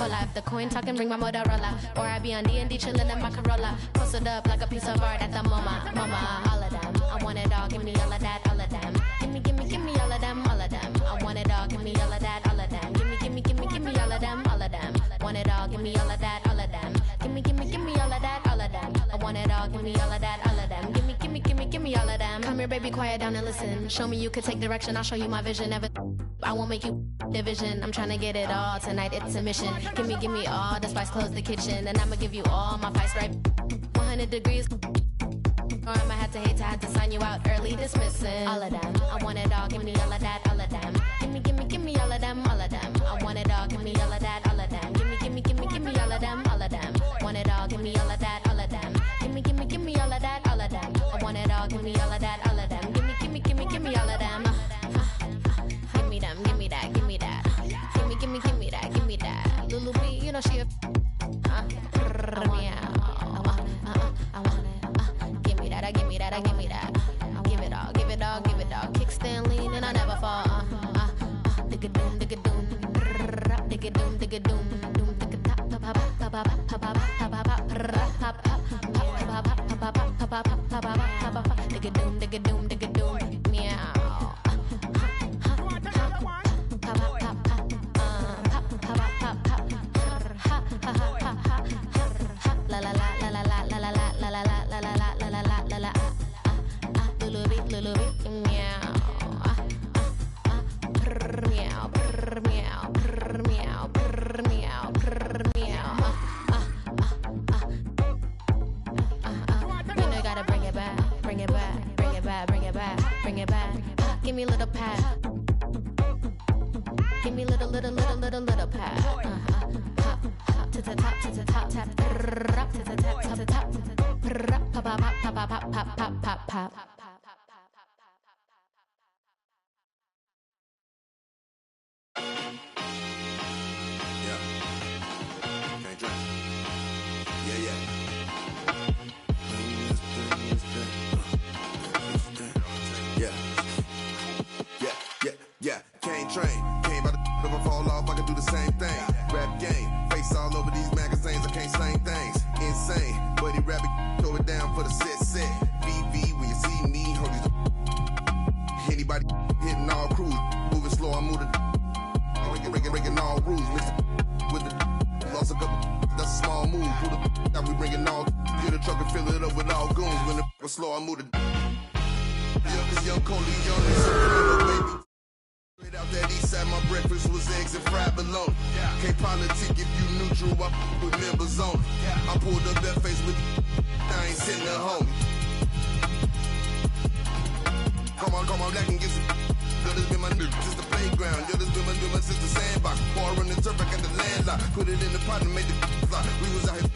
Coca-Cola. If the coin talking, bring my Motorola. Or I be on D&D chillin' in my Corolla. Posted up like a piece of art at the MoMA. Mama, all of them. I want it all, give me all of that, all of them. Give me all of them, all of them. I want it all, give me all of that, all of them. Give me all of them, all of them. Want it all, give me all of that, all of them. Give me all of that, all of them. I want it all, give me all of that, all of them. Give me all of them. Come here, baby, quiet down and listen. Show me you could take direction, I'll show you my vision. Never, I won't make you division. I'm trying to get it all tonight, it's a mission. Give me all the spice, close the kitchen. And I'ma give you all my fight stripe. 100 degrees. Or I'ma have to sign you out early dismissing. All of them, I want it all, give me all of that, all of them. Give me all of them, all of them. I want it all, give me all of that, all of them. Give me all of them, all of them. Want it all, give me all of that, all of them. Give me all of that, all of them. I want it all, give me all of that, all of them. Give me all of them. Give me them, give me that, give me that. Give me that. Lulu B, you know she a I want it. Give me that. Give it all. Kickstand lean and I never fall. Digga-doom, digga-doom, digga-doom, digga-doom, doom, digga-doom, digga-doom, digga-doom, meow. La la la la la la la la la la la la la la la la la la. Lulu bit, meow. Meow, meow, meow, meow, meow, meow. You know you gotta bring it back. Give me a little pat. Give me little pat. To the top, to the top, tap, to the top, to the top, pop, pop, pop, pop, pop, pop. Train, came by the if I fall off, I can do the same thing. Rap game, face all over these magazines, I can't slang things. Insane, buddy rabbit, throw it down for the set. VV, when you see me, hold these. Anybody hitting all crews, moving slow, I move the breaking all rules. Mix it with the lost a couple, that's a small move. Who the that we bringing all, get a truck and fill it up with all goons. When the was slow, I move the. Yeah, cause young Coley, young and so baby. Straight out that east side, my breakfast was eggs and fried bologna. Can't politic if you neutral, I with members on. I pulled up that face with I ain't sitting at home. Come on, that can get some. Yo, this been my new, just the playground. Yo, this been my new, since the sandbox. Bar on the turf, I got the landlock. Put it in the pot and made the fly. We was out here.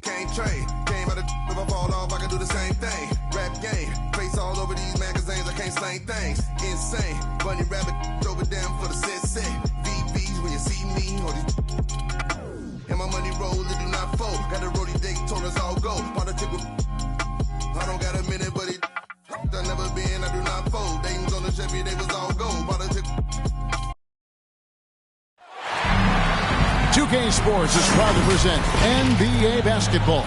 Can't train, came out of if I fall off, I can do the same thing. Rap game, face all over these magazines, I can't slang things. Insane, bunny rabbit, throw it down for the set. VVs when you see me, all these. And my money roll, it do not fold. Got a roadie Daytona's all go. Politic with. I don't got a minute, but it. I never been, I do not fold. They was on the Chevy, they was all gold. Politic. 2K Sports is proud to present NBA basketball.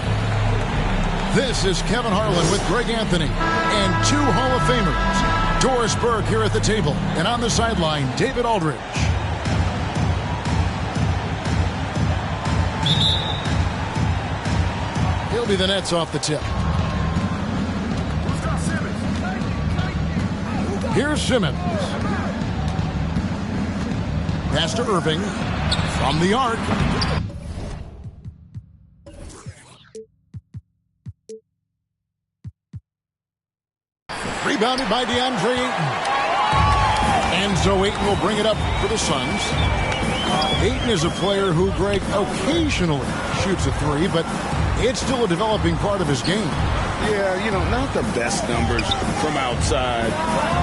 This is Kevin Harlan with Greg Anthony and two Hall of Famers. Doris Burke here at the table, and on the sideline, David Aldridge. He'll be the Nets off the tip. Here's Simmons. Pass to Irving. From the arc. Rebounded by DeAndre Ayton. And so Ayton will bring it up for the Suns. Ayton is a player who, Greg, occasionally shoots a three, but it's still a developing part of his game. Yeah, not the best numbers from outside.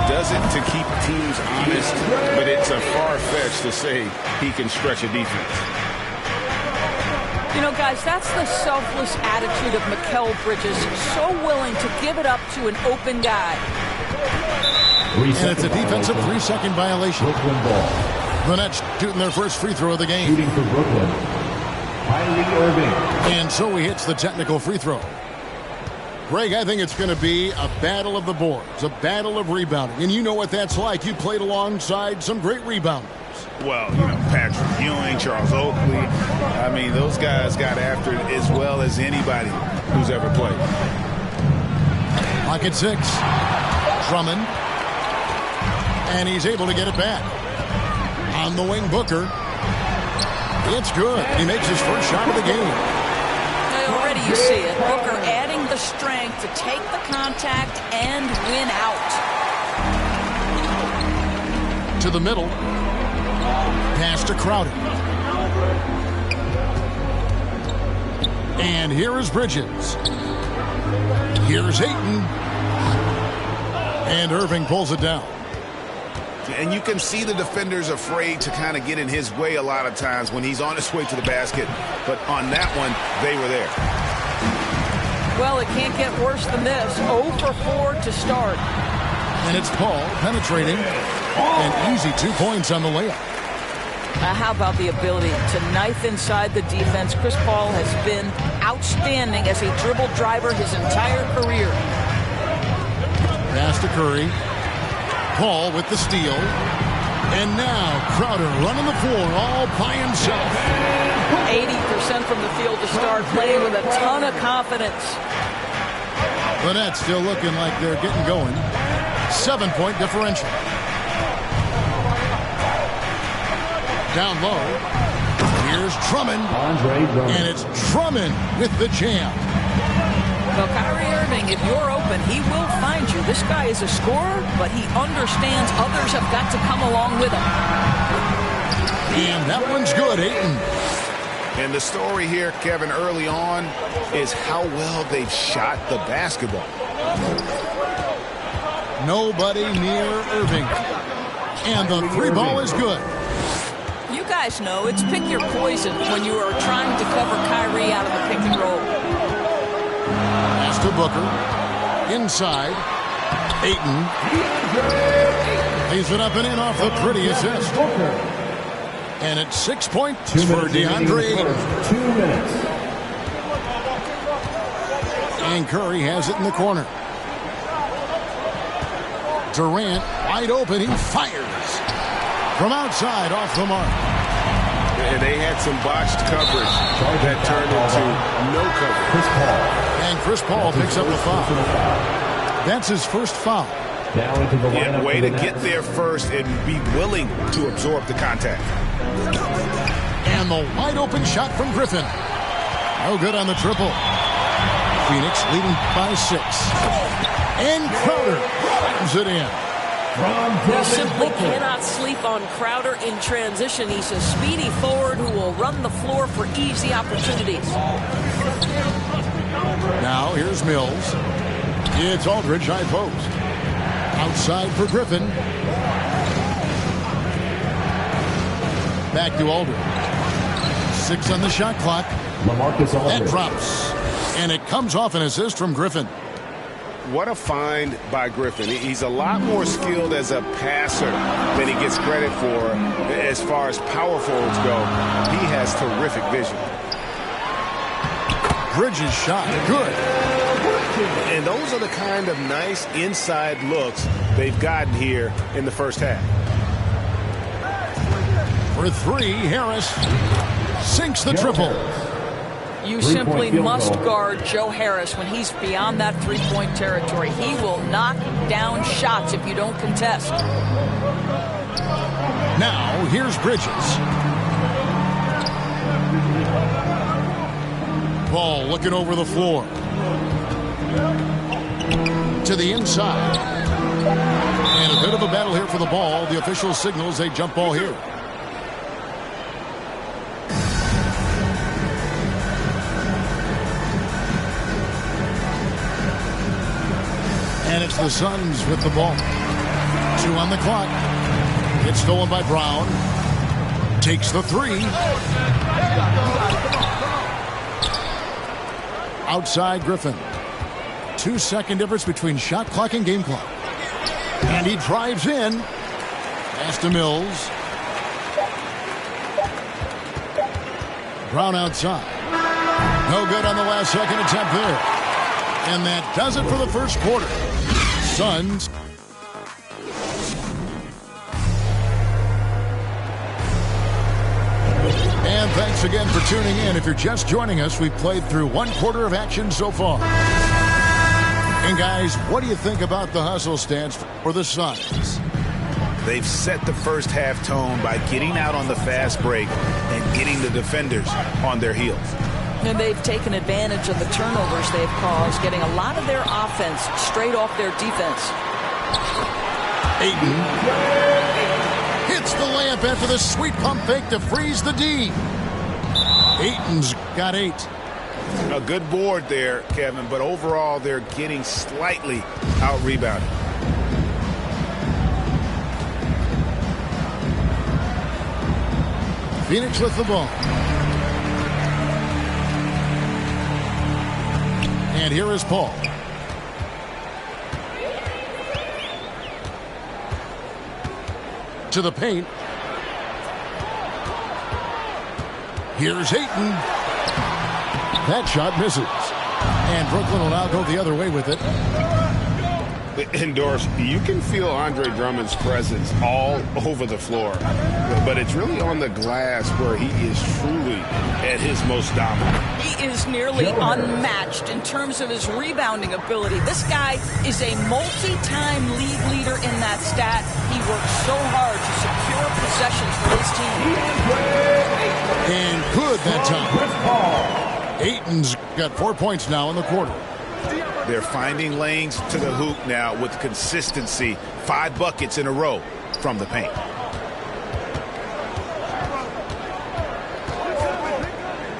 Does it to keep teams honest, but it's a far-fetched to say he can stretch a defense. Guys, that's the selfless attitude of Mikal Bridges, so willing to give it up to an open guy. And it's a defensive 3-second violation. The Nets shooting their first free throw of the game. Shooting for Brooklyn, Kyrie Irving. And so he hits the technical free throw. Greg, I think it's going to be a battle of the boards, a battle of rebounding. And you know what that's like. You played alongside some great rebounders. Well, Patrick Ewing, Charles Oakley. I mean, those guys got after it as well as anybody who's ever played. Pocket 6. Drummond. And he's able to get it back. On the wing, Booker. It's good. He makes his first shot of the game. Already you see it. Booker adding the strength to take the contact and win out. To the middle. Pass to Crowder. And here is Bridges. Here's Ayton. And Irving pulls it down. And you can see the defenders afraid to kind of get in his way a lot of times when he's on his way to the basket. But on that one, they were there. Well, it can't get worse than this. 0 for 4 to start. And it's Paul penetrating. An easy 2 points on the layup. How about the ability to knife inside the defense? Chris Paul has been outstanding as a dribble driver his entire career. Pass to Curry. Paul with the steal. And now Crowder running the floor all by himself. 80% from the field to start, playing with a ton of confidence. The Nets still looking like they're getting going. 7-point differential. Down low. Here's Drummond. And it's Drummond with the jam. Well, Kyrie Irving, if you're open, he will find you. This guy is a scorer, but he understands others have got to come along with him. And that one's good, Ayton. And the story here, Kevin, early on is how well they've shot the basketball. Nobody near Irving. And the three ball is good. You guys know it's pick your poison when you are trying to cover Kyrie out of the pick and roll. Pass to Booker. Inside. Ayton. Lays it up and in off the pretty assist. And it's 6 points for DeAndre Ayton. 2 minutes. And Curry has it in the corner. Durant wide open. He fires. From outside off the mark. And they had some botched coverage that turned into no coverage. And Chris Paul picks up the foul. That's his first foul. Now into the lineup. Way to get there first and be willing to absorb the contact. And the wide open shot from Griffin. No good on the triple. Phoenix leading by 6. And Crowder drives it in. You simply cannot sleep on Crowder in transition. He's a speedy forward who will run the floor for easy opportunities. Now here's Mills. It's Aldridge high post. Outside for Griffin. Back to Aldridge. 6 on the shot clock. That drops. And it comes off an assist from Griffin. What a find by Griffin. He's a lot more skilled as a passer than he gets credit for as far as power forwards go. He has terrific vision. Bridges shot. Good. And those are the kind of nice inside looks they've gotten here in the first half. For 3, Harris sinks the triple. You simply must guard Joe Harris when he's beyond that three-point territory. He will knock down shots if you don't contest. Now, here's Bridges. Ball looking over the floor. To the inside. And a bit of a battle here for the ball. The official signals a jump ball here. And it's the Suns with the ball. 2 on the clock. It's stolen by Brown. Takes the 3. Outside Griffin. 2-second difference between shot clock and game clock. And he drives in. Pass to Mills. Brown outside. No good on the last second attempt there. And that does it for the first quarter. Suns. And thanks again for tuning in. If you're just joining us, we've played through one quarter of action so far. And guys, what do you think about the hustle stance for the Suns? They've set the first half tone by getting out on the fast break and getting the defenders on their heels. And they've taken advantage of the turnovers they've caused, getting a lot of their offense straight off their defense. Ayton hits the layup after the sweet pump fake to freeze the D. Ayton's got 8. A good board there, Kevin, but overall they're getting slightly out-rebounded. Phoenix with the ball. And here is Paul. To the paint. Here's Ayton. That shot misses. And Brooklyn will now go the other way with it. Indoors, you can feel Andre Drummond's presence all over the floor, but it's really on the glass where he is truly at his most dominant. He is nearly unmatched in terms of his rebounding ability. This guy is a multi-time league leader in that stat. He works so hard to secure possessions for his team. And good that time. Ayton's got 4 points now in the quarter. They're finding lanes to the hoop now with consistency. 5 buckets in a row from the paint.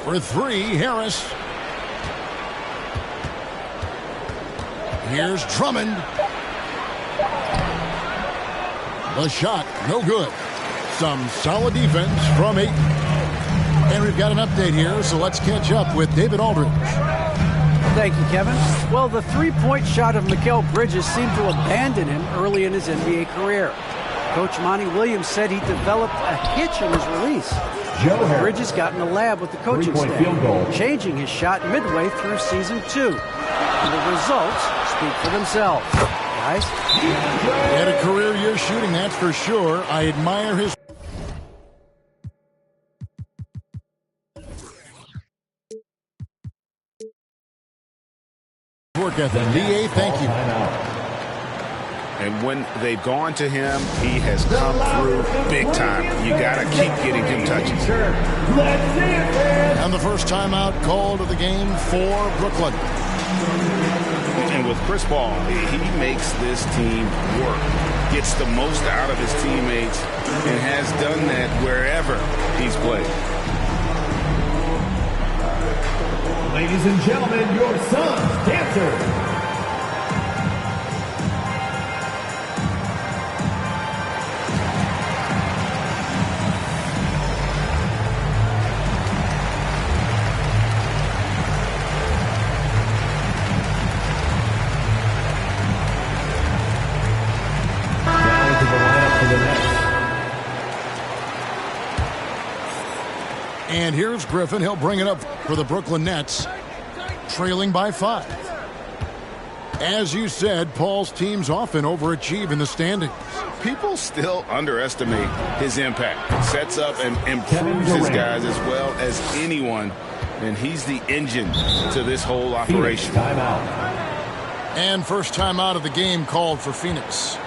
For 3, Harris. Here's Drummond. The shot, no good. Some solid defense from Ayton. And we've got an update here, so let's catch up with David Aldridge. Thank you, Kevin. Well, the three-point shot of Mikal Bridges seemed to abandon him early in his NBA career. Coach Monty Williams said he developed a hitch in his release. Bridges got in the lab with the coaching staff, changing his shot midway through season 2. And the results speak for themselves. Guys? He had a career year shooting, that's for sure. I admire his work ethic. DA, thank you. And when they've gone to him, he has come through big time. You got to keep getting him touches. And the first timeout called of the game for Brooklyn. And with Chris Paul, he makes this team work, gets the most out of his teammates, and has done that wherever he's played. Ladies and gentlemen, your Suns dancer. And here's Griffin. He'll bring it up for the Brooklyn Nets, trailing by 5. As you said, Paul's teams often overachieve in the standings. People still underestimate his impact. Sets up and improves his guys as well as anyone, and he's the engine to this whole operation. And first time out of the game called for Phoenix.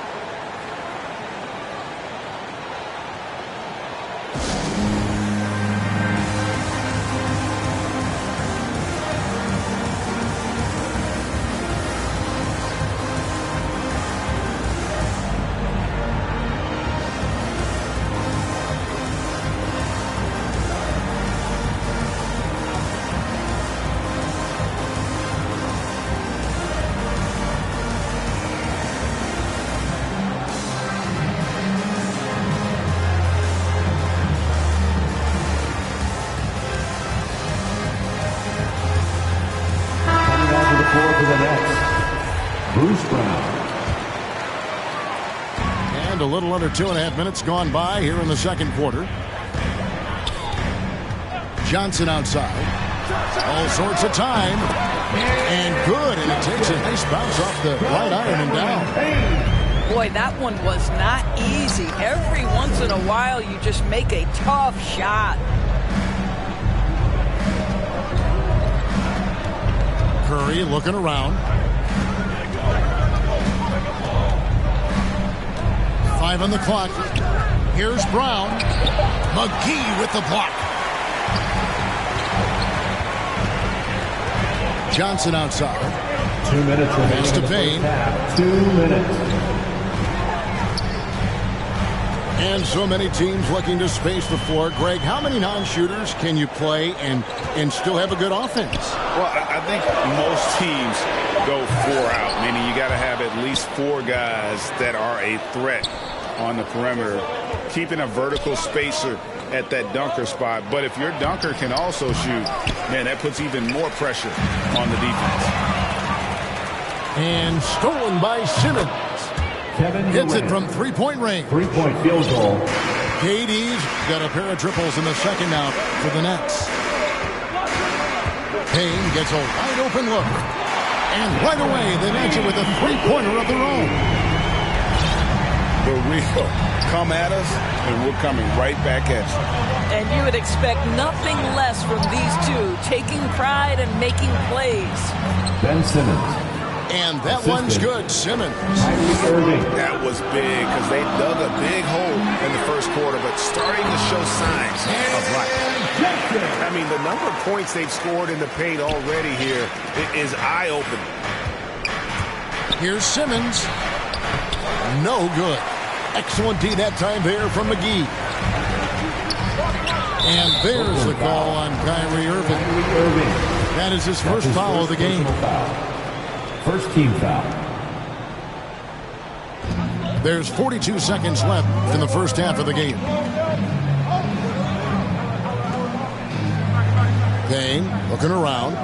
A little under 2.5 minutes gone by here in the second quarter. Johnson outside. All sorts of time. And good. And it takes a nice bounce off the right iron and down. Boy, that one was not easy. Every once in a while, you just make a tough shot. Curry looking around. 5 on the clock. Here's Brown. McGee with the block. Johnson outside. 2 minutes remaining. Pass to Payne. 2 minutes. And so many teams looking to space the floor. Greg, how many non-shooters can you play and still have a good offense? Well, I think most teams go 4 out, meaning you got to have at least 4 guys that are a threat on the perimeter, keeping a vertical spacer at that dunker spot. But if your dunker can also shoot, man, that puts even more pressure on the defense. And stolen by Simmons. Kevin Hits Durant. it from three-point range. 3-point field goal. KD's got a pair of triples in the second now for the Nets. Payne gets a wide open look. And right away, they match it with a three-pointer of their own. The real come at us, and we're coming right back at you. And you would expect nothing less from these two, taking pride and making plays. Ben Simmons. And that one's good, Simmons. Kyrie Irving. That was big because they dug a big hole in the first quarter, but starting to show signs of life. I mean, the number of points they've scored in the paint already here is eye-opening. Here's Simmons. No good. Excellent D that time there from McGee. And there's the call on Kyrie Irving. That is his first foul of the game. First team foul. There's 42 seconds left in the first half of the game. Payne looking around.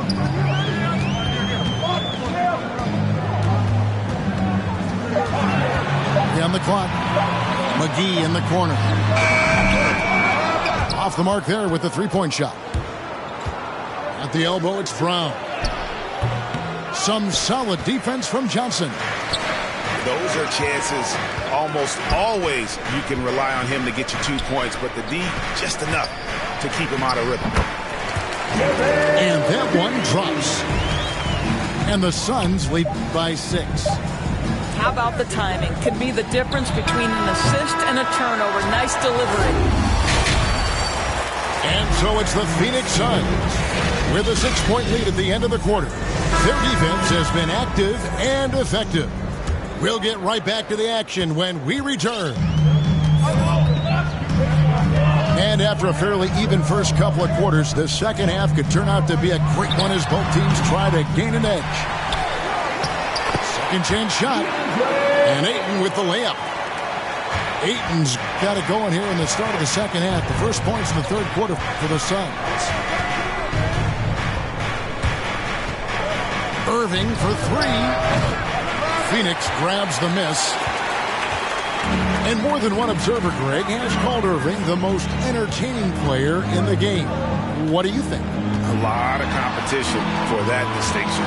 On the clock. McGee in the corner. Off the mark there with the three-point shot. At the elbow, it's Brown. Some solid defense from Johnson. Those are chances almost always you can rely on him to get you 2 points, but the D just enough to keep him out of rhythm. And that one drops. And the Suns lead by 6. How about the timing? Could be the difference between an assist and a turnover. Nice delivery. And so it's the Phoenix Suns with a 6-point lead at the end of the quarter. Their defense has been active and effective. We'll get right back to the action when we return. And after a fairly even first couple of quarters, the second half could turn out to be a great one as both teams try to gain an edge. Second chance shot. And Ayton with the layup. Ayton's got it going here in the start of the second half. The first points in the third quarter for the Suns. Irving for 3. Phoenix grabs the miss. And more than one observer, Greg, has called Irving the most entertaining player in the game. What do you think? A lot of competition for that distinction.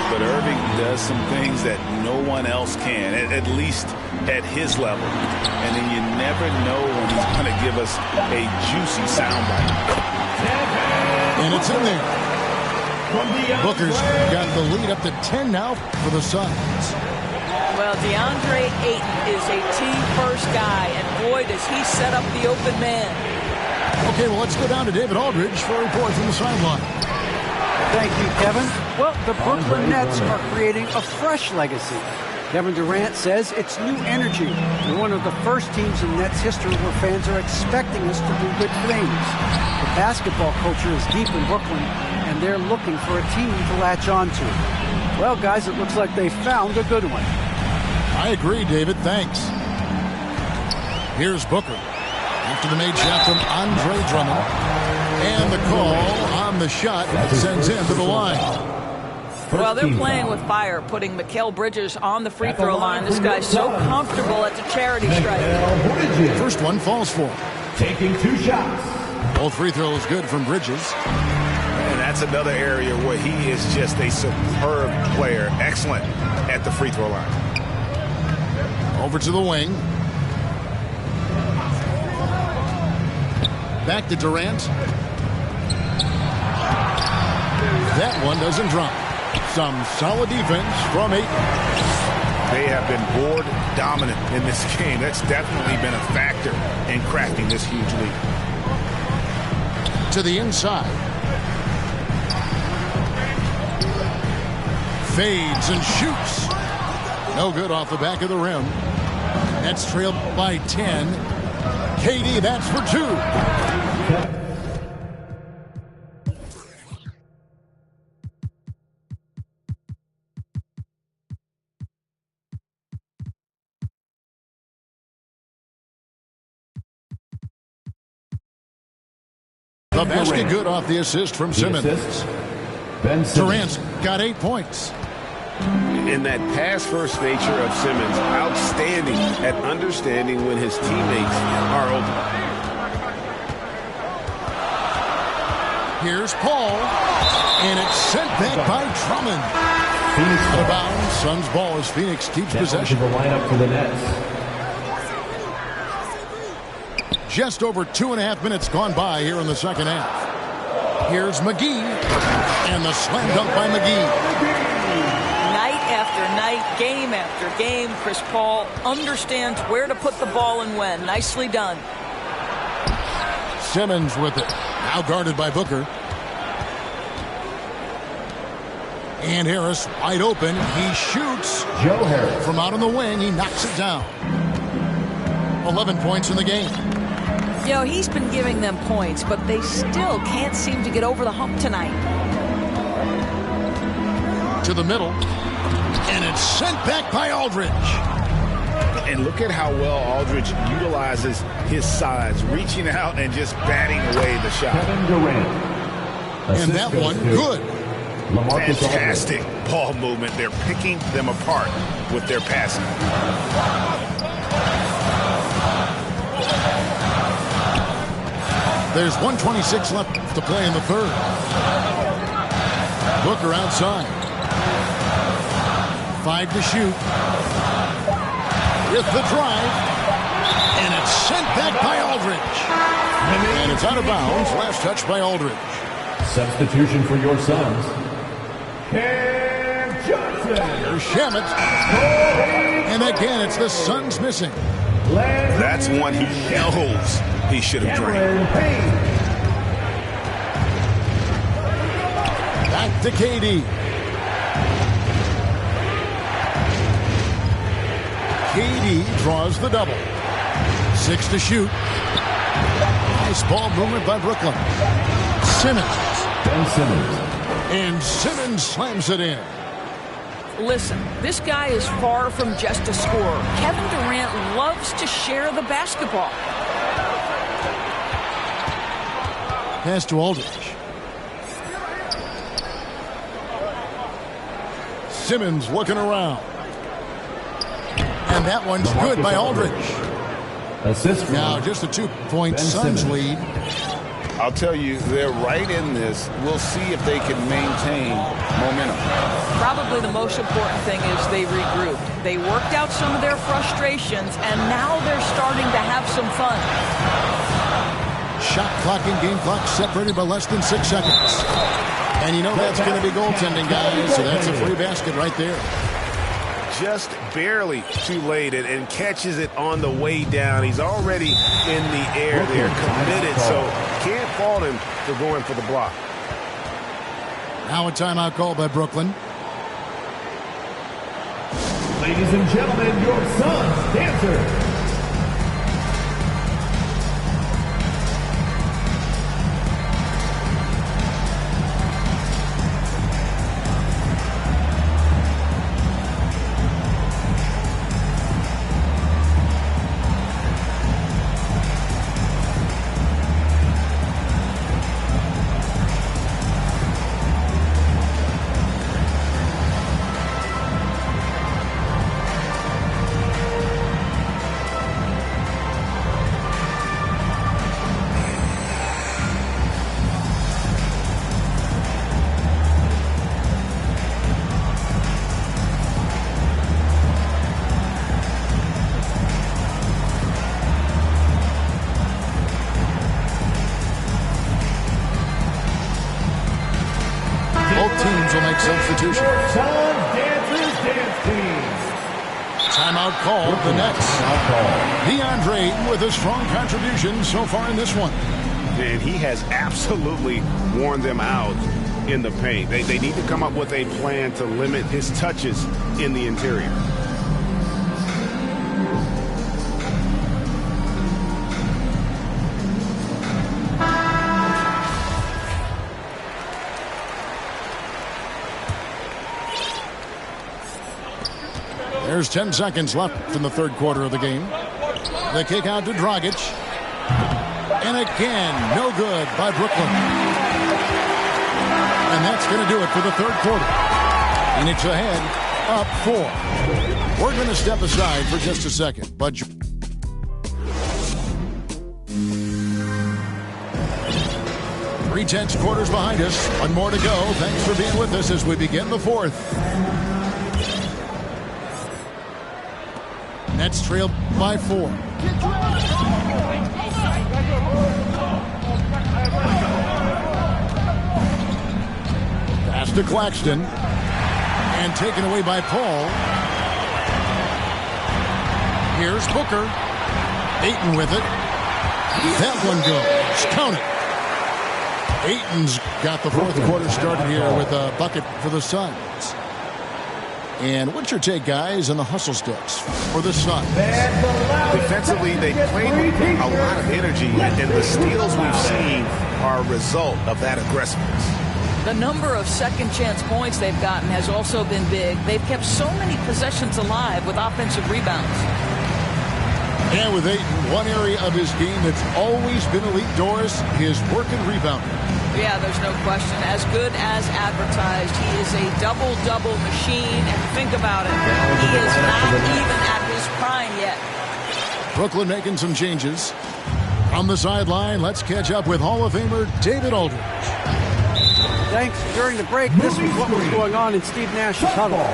But Irving does some things that no one else can, at least at his level. And then you never know when he's going to give us a juicy soundbite. And it's in there. Booker's got the lead up to 10 now for the Suns. Well, DeAndre Ayton is a team-first guy, and boy, does he set up the open man. Okay, well, let's go down to David Aldridge for a report from the sideline. Thank you, Kevin. Well, the Brooklyn Nets are creating a fresh legacy. Kevin Durant says it's new energy. We're one of the first teams in Nets history where fans are expecting us to do good things. The basketball culture is deep in Brooklyn, and they're looking for a team to latch on to. Well, guys, it looks like they found a good one. I agree, David. Thanks. Here's Booker. After the made shot from Andre Drummond. And the call on the shot sends him to the line. Well, they're playing with fire, putting Mikal Bridges on the free throw line. This guy's so comfortable at the charity stripe. First one falls for him. Taking 2 shots. Both free throws good from Bridges. And that's another area where he is just a superb player. Excellent at the free throw line. Over to the wing. Back to Durant. That one doesn't drop. Some solid defense from Ayton. They have been board dominant in this game. That's definitely been a factor in cracking this huge lead. To the inside. Fades and shoots. No good off the back of the rim. Nets trailed by 10. KD, that's for 2. The basket good off the assist from Simmons. Durant's got 8 points. And that pass-first nature of Simmons, outstanding at understanding when his teammates are open. Here's Paul, and it's sent back by Drummond. Phoenix out of bounds. Suns ball as Phoenix keeps possession. The lineup for the Nets. Just over 2.5 minutes gone by here in the second half. Here's McGee, and the slam dunk by McGee. Night after night, game after game, Chris Paul understands where to put the ball and when. Nicely done. Simmons with it. Now guarded by Booker. And Harris wide open. He shoots. Joe Harris. From out on the wing, he knocks it down. 11 points in the game. You know, he's been giving them points, but they still can't seem to get over the hump tonight. To the middle. And it's sent back by Aldridge. And look at how well Aldridge utilizes his size, reaching out and just batting away the shot. Kevin Durant. And that one, good. Fantastic ball movement. They're picking them apart with their passing. There's 1:26 left to play in the third. Booker outside. 5 to shoot. With the drive. And it's sent back by Aldridge. And it's out of bounds. Last touch by Aldridge. Substitution for your Suns. Cam Johnson. Here's Shamet. And again, it's the Suns missing. That's one he knows he should have drained. Back to KD. KD draws the double. 6 to shoot. Nice ball movement by Brooklyn. Simmons. Ben Simmons. And Simmons slams it in. Listen, this guy is far from just a scorer. Kevin Durant loves to share the basketball. Pass to Aldridge. Simmons looking around. And that one's good by Aldridge. Assist. Now just a 2-point Suns lead. I'll tell you, they're right in this. We'll see if they can maintain momentum. Probably the most important thing is they regrouped. They worked out some of their frustrations, and now they're starting to have some fun. Shot clock and game clock separated by less than 6 seconds. And you know that's going to be goaltending, guys, so that's a free basket right there. Just barely too late and catches it on the way down. He's already in the air there, committed, so can't fault him for going for the block. Now a timeout call by Brooklyn. Ladies and gentlemen, your Suns dancers. make substitution. Your Sons Dancers Dance Team. Timeout called the Nets. DeAndre Ayton with a strong contribution so far in this one. And he has absolutely worn them out in the paint. They need to come up with a plan to limit his touches in the interior. There's 10 seconds left in the third quarter of the game. The kick out to Dragic. And again, no good by Brooklyn. And that's going to do it for the third quarter. Phoenix ahead, up 4. We're going to step aside for just a second. But 3/10 quarters behind us. One more to go. Thanks for being with us as we begin the fourth. Nets trail by 4. Pass to Claxton. And taken away by Paul. Here's Booker. Ayton with it. That one goes. Count it. Ayton's got the fourth quarter started here with a bucket for the Suns. And what's your take, guys, on the hustle sticks for the Suns? Defensively, they played with a lot of energy, and the steals we've seen are a result of that aggressiveness. The number of second-chance points they've gotten has also been big. They've kept so many possessions alive with offensive rebounds. And with Ayton, one area of his game that's always been elite, Doris, his work and rebounding. Yeah, there's no question. As good as advertised, he is a double-double machine. And think about it, he is not even at his prime yet. Brooklyn making some changes. On the sideline, let's catch up with Hall of Famer David Aldridge. Thanks. During the break, this was what was going on in Steve Nash's huddle.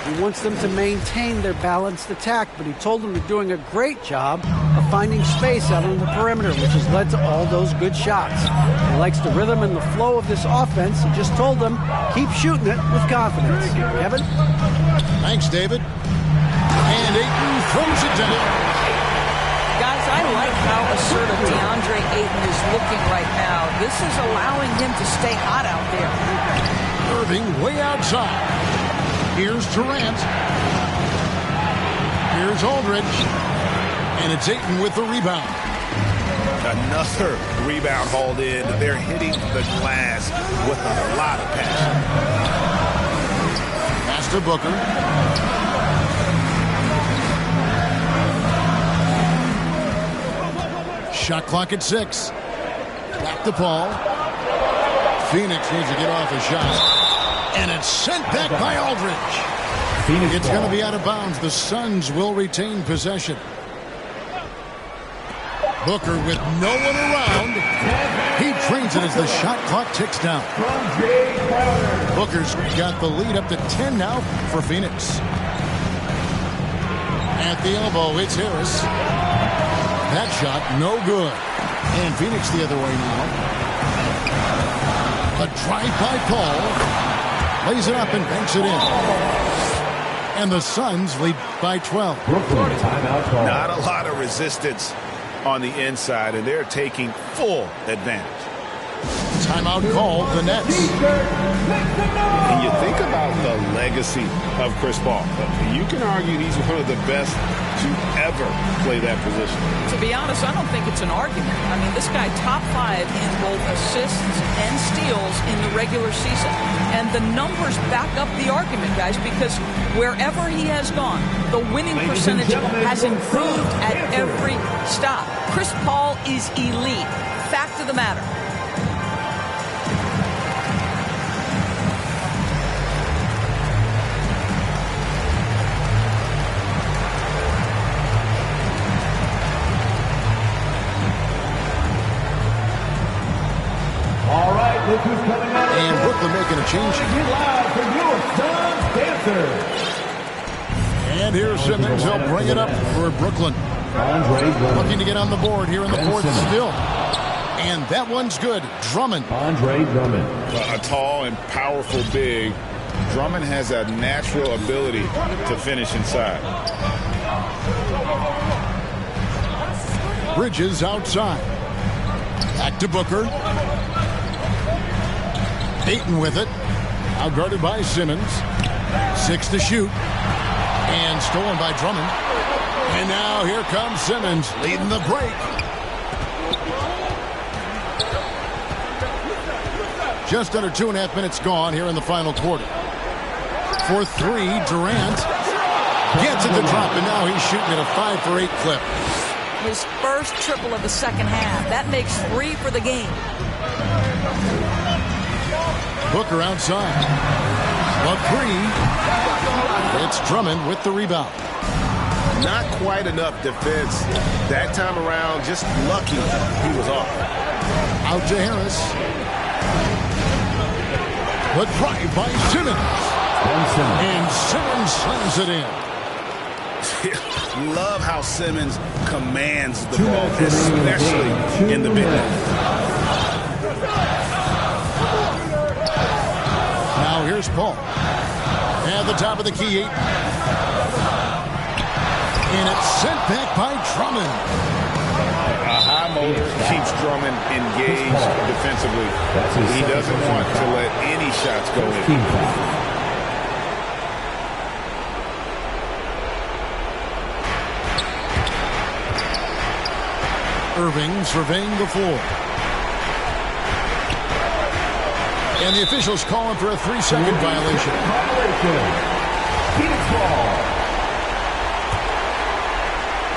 He wants them to maintain their balanced attack, but he told them they're doing a great job of finding space out on the perimeter, which has led to all those good shots. He likes the rhythm and the flow of this offense. He just told them, keep shooting it with confidence. Kevin? Thanks, David. And Ayton throws it down. Guys, I like how assertive DeAndre Ayton is looking right now. This is allowing him to stay hot out there. Irving way outside. Here's Durant. Here's Aldridge. And it's Ayton with the rebound. Another rebound hauled in. They're hitting the glass with a lot of passion. Pass to Booker. Shot clock at 6. Back to Paul. Phoenix needs to get off a shot. And it's sent back by Aldridge. It's going to be out of bounds. The Suns will retain possession. Booker with no one around. He trains it as the shot clock ticks down. Booker's got the lead up to 10 now for Phoenix. At the elbow, it's Harris. That shot, no good. And Phoenix the other way now. A drive by Paul. Lays it up and banks it in. And the Suns lead by 12. Not a lot of resistance on the inside, and they're taking full advantage. Timeout called the Nets. And you think about the legacy of Chris Paul. You can argue he's one of the best to ever play that position. To be honest, I don't think it's an argument. I mean, this guy top 5 in both assists and steals in the regular season. And the numbers back up the argument, guys, because wherever he has gone, the winning percentage has improved at every stop. Chris Paul is elite. Fact of the matter. All right, look who's coming out. And Brooklyn making a change. Get loud for your Suns Dancers. And here's Simmons. He'll bring it up for Brooklyn. Looking to get on the board here in the fourth still. And that one's good. Drummond. Andre Drummond. A tall and powerful big. Drummond has a natural ability to finish inside. Bridges outside. Back to Booker. Ayton with it. Out guarded by Simmons. 6 to shoot. And stolen by Drummond. And now here comes Simmons leading the break. Just under 2.5 minutes gone here in the final quarter. For 3, Durant gets it to drop, and now he's shooting at a 5 for 8 clip. His first triple of the second half. That makes 3 for the game. Booker outside. A 3. It's Drummond with the rebound. Not quite enough defense that time around. Just lucky he was off. Out to Harris. The drive by Simmons. And Simmons slams it in. Love how Simmons commands the ball, especially in the big man. Now here's Paul. At the top of the key, 8. And it's sent back by Drummond. A high motor keeps Drummond engaged defensively. He doesn't want to let any shots go in. Irving surveying the floor. And the officials calling for a 3-second violation.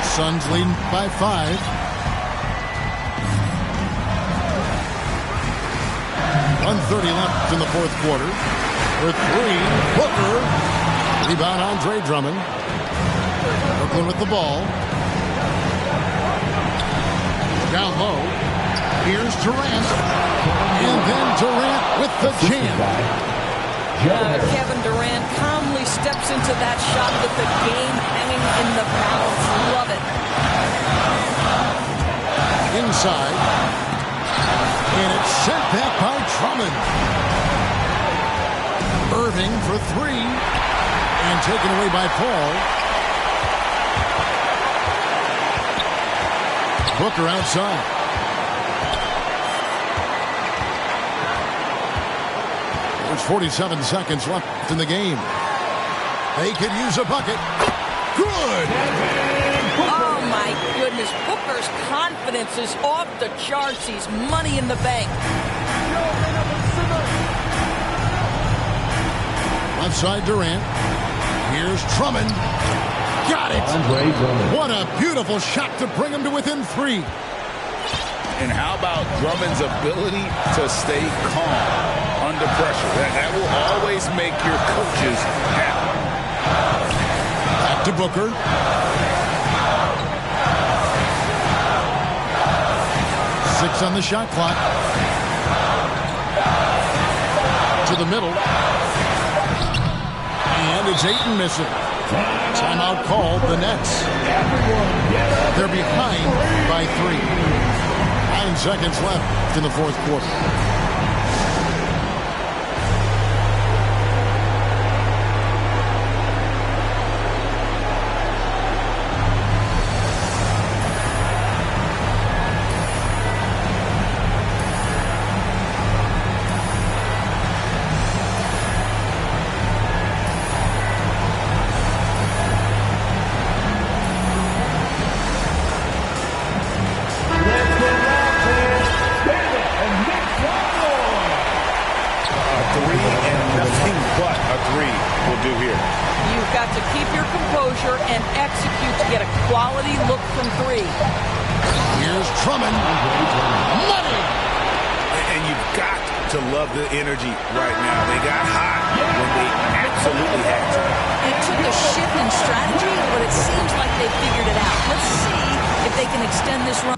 Suns leading by 5. 1:30 left in the fourth quarter. For 3, Booker. Rebound Andre Drummond. Brooklyn with the ball. Down low. Here's Durant. And then Durant with the jam. Kevin Durant calmly steps into that shot with the game hanging in the balance. Love it. Inside. And it's sent back by Drummond. Irving for 3. And taken away by Paul. Booker outside. There's 47 seconds left in the game. They could use a bucket. Good! Oh, my goodness. Booker's confidence is off the charts. He's money in the bank. Left side Durant. Here's Drummond. Got it! What a beautiful shot to bring him to within 3. And how about Drummond's ability to stay calm under pressure? That will always make your coaches happy. Back to Booker. Six on the shot clock. To the middle. And it's Ayton missing. Timeout called, the Nets. They're behind by 3. 9 seconds left in the fourth quarter. The energy right now. They got hot when they absolutely had to. It took a shift in strategy, but it seems like they figured it out. Let's see if they can extend this run.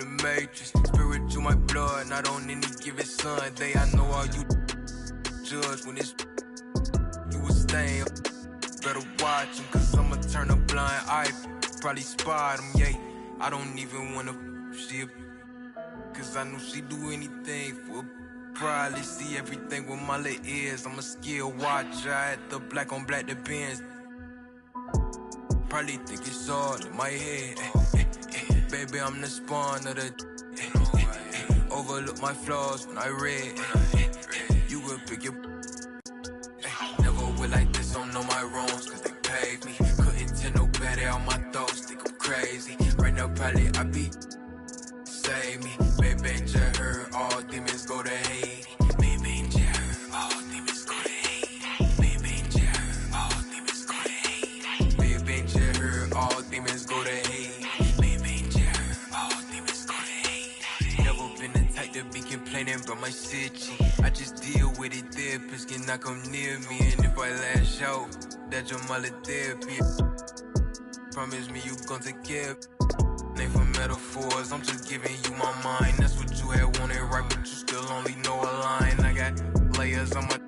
the matrix. Spirit to my blood, not on any given Sunday. I know all you judge when it's you will stay. Better watch him, cause I'ma turn a blind eye. Probably spot him, yeah. I don't even wanna see cause I know she do anything for probably see everything with my little ears. I'm a skill watcher at the black on black depends. Probably think it's all in my head. Baby, I'm the spawn of the overlook my flaws when I read. You will pick your never will like this, don't know my wrongs, cause they paved me. Couldn't tell no better on my thoughts, think I'm crazy. Right now, probably I be save me. Baby, just heard all demons go to Haiti. Baby, just heard all demons go to Haiti. Baby, just heard all demons go to Haiti. Baby, just heard all demons go to Haiti. Baby, just heard all demons go to Haiti. Never been the type to be complaining about my city. I just deal with it, therapists cannot come near me. And if I lash out, that's your mother therapy. Promise me you gon' take care. Name for metaphors, I'm just giving you my mind. That's what you had wanted, right? But you still only know a line. I got layers on my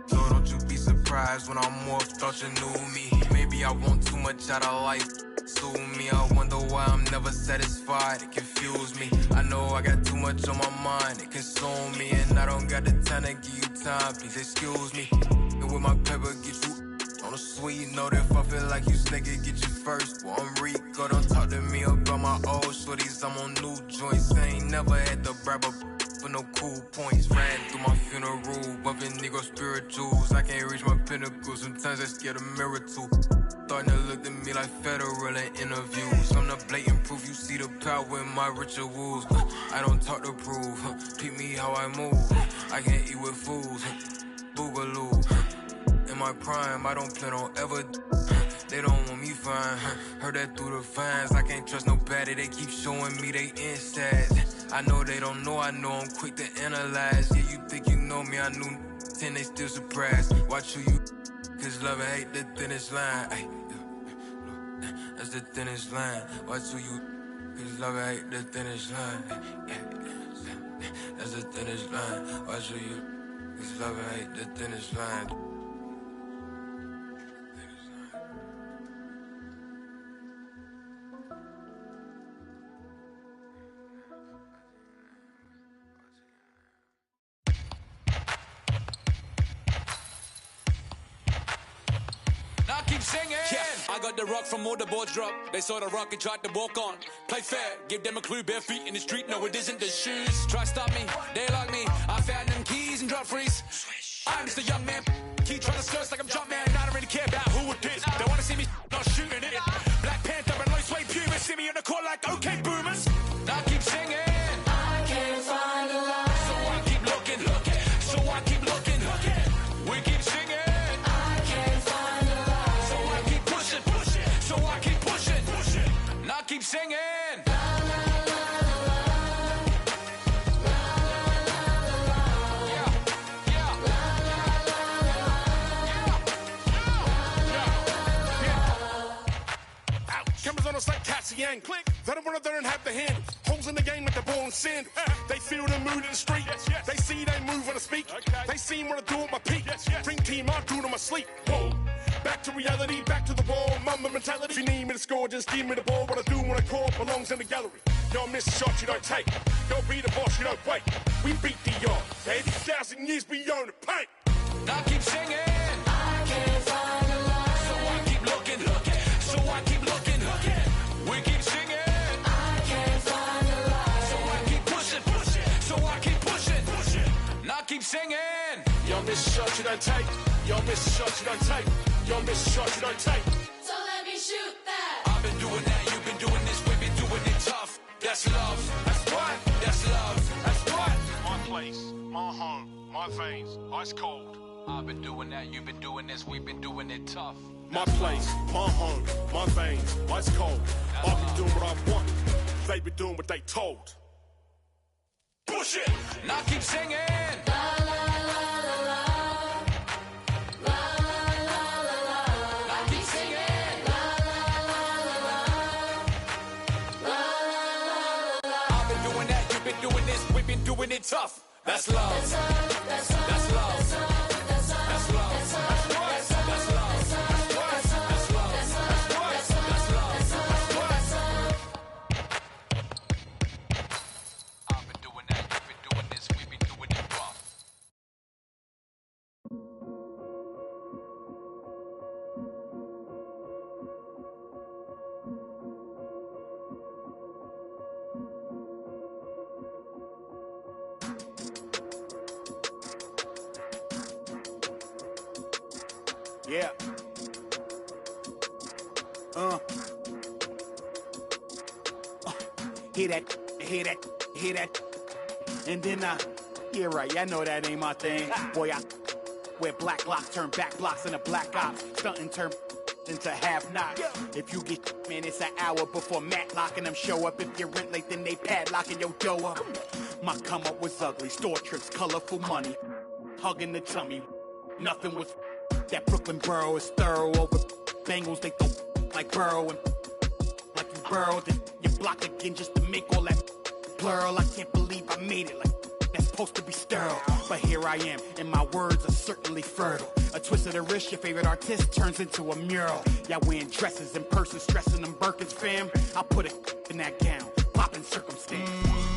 so don't you be surprised when I'm morphed, thought you knew me. Maybe I want too much out of life. Sue me, I wonder why I'm never satisfied. It confused me. I know I got too much on my mind. It consumed me, and I don't got the time to give you time. Please excuse me. And with my pepper, get you on the sweet note. If I feel like you snake it, get you first. Well, I'm Rico, don't talk to me about my old shorties. I'm on new joints. I ain't never had to bribe for no cool points. Ran through my funeral, bumping Negro spirituals. I can't reach my pinnacle, sometimes I scared a mirror too. Starting to look at me like federal in interviews. I'm the blatant proof, you see the power in my rituals. I don't talk to prove, peep me how I move. I can't eat with fools, boogaloo. In my prime, I don't plan on ever. They don't want me fine. Heard that through the fines. I can't trust nobody. They keep showing me they insides. I know they don't know. I know I'm quick to analyze. Yeah, you think you know me? I knew 10. They still surprised. Watch who you. Cause love and hate the thinnest line. Ay, that's the thinnest line. Watch who you. Cause love and hate the thinnest line. That's the thinnest line. Watch who you. Cause love and hate the thinnest line. Yeah, I got the rock from all the boards drop. They saw the rock and tried to walk on. Play fair, give them a clue. Bare feet in the street, no it isn't the shoes. Try stop me, they like me. I found them keys and drop freeze. I'm just a young man. Keep trying to skirts like I'm jump man. I don't really care about who it is. They wanna see me not shooting it. Black Panther and low suede pumas. See me in the court like okay boomers. Now I keep singing. I can't find a line. So I keep looking. So I keep looking. We keep singing. Keep singing. La, la, la, la, la, la, la, yeah, yeah. La, la, la, la, yeah. Cameras on us like cats and yang. Click. They don't wanna, they don't have the handles. Holes in the game with the ball and sand. They feel the mood in the street. They see they move when I speak. They see what I do at my peak. Dream team, I do it on my sleep. Whoa. Back to reality, back to the wall, mama mentality. If you need me to score, just give me the ball. What I do when I call belongs in the gallery. Don't miss a shot you don't take. Don't be the boss, you don't wait. We beat the odds. 80,000 years beyond the paint. Now I keep singing. I can't find a line. So I keep looking. So I keep looking. We keep singing. I can't find a line. So I keep pushing. So I keep pushing. Now I keep singing. You don't miss a shot you don't take. You don't miss a shot you don't take. You don't miss a shot you don't take. So let me shoot that. I've been doing that, you've been doing this, we've been doing it tough. That's love. That's what? That's love. That's what? My place, my home, my veins, ice cold. I've been doing that, you've been doing this, we've been doing it tough. My place, my home, my veins, ice cold. I've been doing what I want. They've been doing what they told. Bullshit! Now keep singing. La, la, la, la, la. tough. That's love. That's love. That's love. That's love. That's love. That's love. That's love. That's love. That's love. That's love. I've been doing that. You've been doing this. We've been doing it rough. Yeah. Hear that, hear that, hear that. And then, yeah, right, yeah, I know that ain't my thing. Boy, I wear black locks, turn back blocks into black ops. Stunting turn into half knocks. If you get, man, it's an hour before Matlock and them show up. If you rent late, then they padlocking your dough up. My come up was ugly, store trips, colorful money. Hugging the tummy, nothing was. That Brooklyn borough is thorough over Bengals. They throw like Burrow and like you burrowed and you block again just to make all that plural. I can't believe I made it like that's supposed to be sterile. But here I am and my words are certainly fertile. A twist of the wrist, your favorite artist turns into a mural. Y'all wearing dresses in person, stressing them Birkins, fam. I put it in that gown, popping circumstance.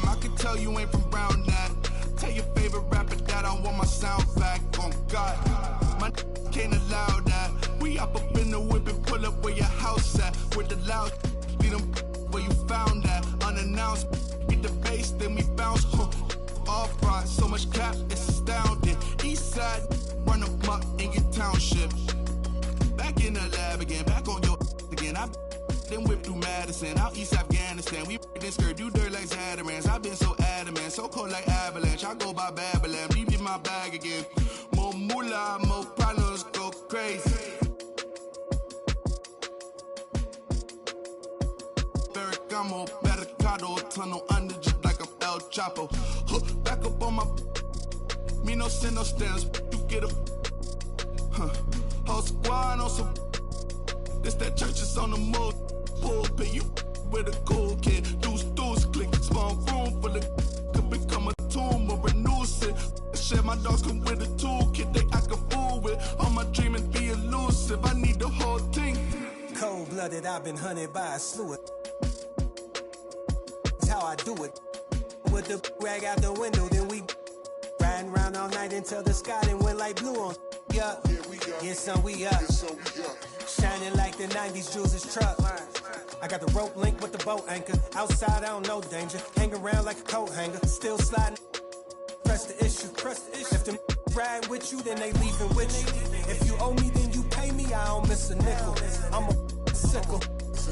I can tell you ain't from Brown that. Tell your favorite rapper that I want my sound back. On God, my can't allow that. We up in the whip and pull up where your house at. With the loud, beat them where you found that. Unannounced, get the bass, then we bounce. Off front, so much cap, it's astounding. East side, run them up in your township. Back in the lab again, back on your again. I then whip through Madison, out East Afghanistan. We this skirt, do dirt like Zatarans. I've been so adamant, so cold like avalanche. I go by Babylon, leave in my bag again. More moolah, more problems, go crazy. Ferragamo, Barricado, tunnel under just like I'm El Chapo. Back up on my, me no sin, no stands. You get a, whole squad on some. This that church is on the move. Pulpit, you with a cool kid. Deuce, click, small room full of could become a tomb or renew it. Share my dogs come with a toolkit they act a fool with. All my dreaming be elusive. I need the whole thing. Cold-blooded, I've been hunted by a slew of. That's how I do it. With the rag out the window, then we riding around all night until the sky then went like blue on. Yeah, yeah, son, we up. Shining like the 90s Jules' truck. I got the rope link with the boat anchor. Outside, I don't know danger. Hang around like a coat hanger. Still sliding. Press the issue. If them ride with you, then they leaving with you. If you owe me, then you pay me. I don't miss a nickel. I'm a sickle.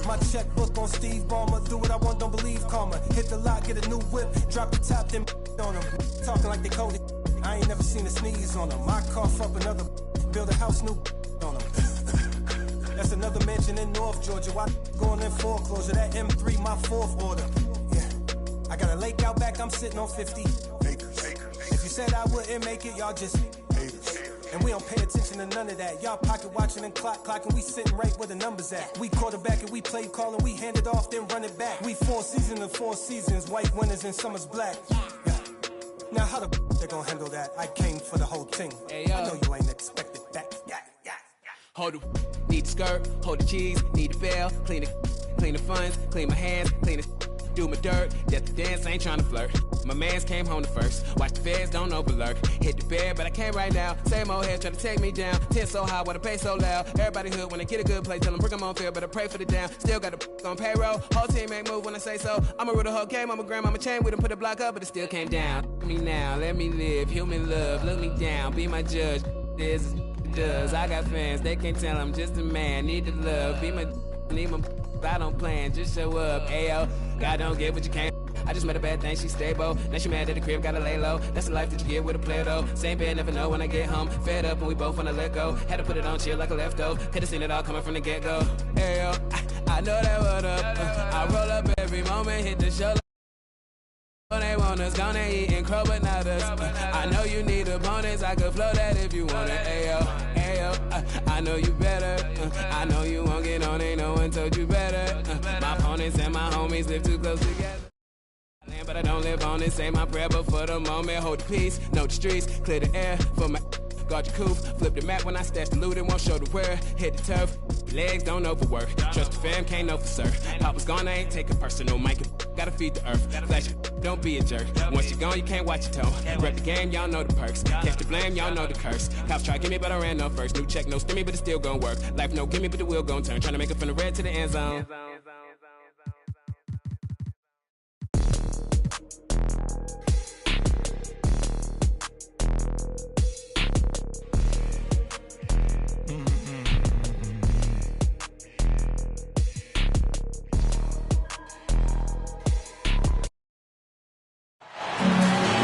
My checkbook on Steve Ballmer. Do what I want, don't believe karma. Hit the lot, get a new whip. Drop the top, then on them. Talking like they coded. I ain't never seen a sneeze on them. I cough up another. Build a house new on them. That's another mansion in North Georgia. Why going in foreclosure? That M3, my fourth order. Yeah, I got a lake out back. I'm sitting on 50 acres. If you said I wouldn't make it, y'all just haters. And we don't pay attention to none of that. Y'all pocket watching and clocking. We sitting right where the numbers at. We quarterback and we play calling. We hand it off, then run it back. We 4 seasons and 4 seasons. White winners and summer's black. Yeah. Now how the they gonna handle that? I came for the whole thing. Hey, I know you ain't expected that. Hold the need the skirt, hold the cheese, need the bell, clean the funds, clean my hands, clean the do my dirt. Just the dance, ain't trying to flirt. My mans came home the first. Watch the feds, don't overlurk. Hit the bed, but I can't right now. Same old head trying to take me down. 10 so high, wanna pay so loud. Everybody hood when they get a good play. Tell them bring them on field, but I pray for the down. Still got the on payroll. Whole team make move when I say so. I'm a rule the whole game. I'm a grandmama chain. We done put a block up, but it still came down. Look me now, let me live. Human love, look me down. Be my judge. This is does. I got fans, they can't tell I'm just a man. Need the love, be my, need my, I don't plan, just show up. Ayo, God don't get what you can't. I just met a bad thing, she stable. Now she mad at the crib, gotta lay low. That's the life that you get with a player though. Same bed, never know when I get home. Fed up and we both wanna let go. Had to put it on chill like a leftover. Could've seen it all coming from the get-go. Ayo, I know that what up. I roll up every moment, hit the show. They want us, gonna eat and crow, but not us. I know you need opponents, I could flow that if you want it. Ayo, ayo, I know you better. I know you won't get on, ain't no one told you better. My opponents and my homies live too close together. But But I don't live on it, say my prayer, but for the moment, hold the peace, know the streets, clear the air for my guard the coof, flip the map when I stash the loot and won't show the where, hit the turf, legs don't overwork, trust the fam, can't know for sir, Papa's gone, I ain't taking personal, Mike, gotta feed the earth, flash it, don't be a jerk, once you're gone, you can't watch your tone, rep the game, y'all know the perks, catch the blame, y'all know the curse, cops try to give me, but I ran no first, new check, no stimmy, but it's still gonna work, life no gimme, but the wheel gon' turn, trying to make it from the red to the end zone.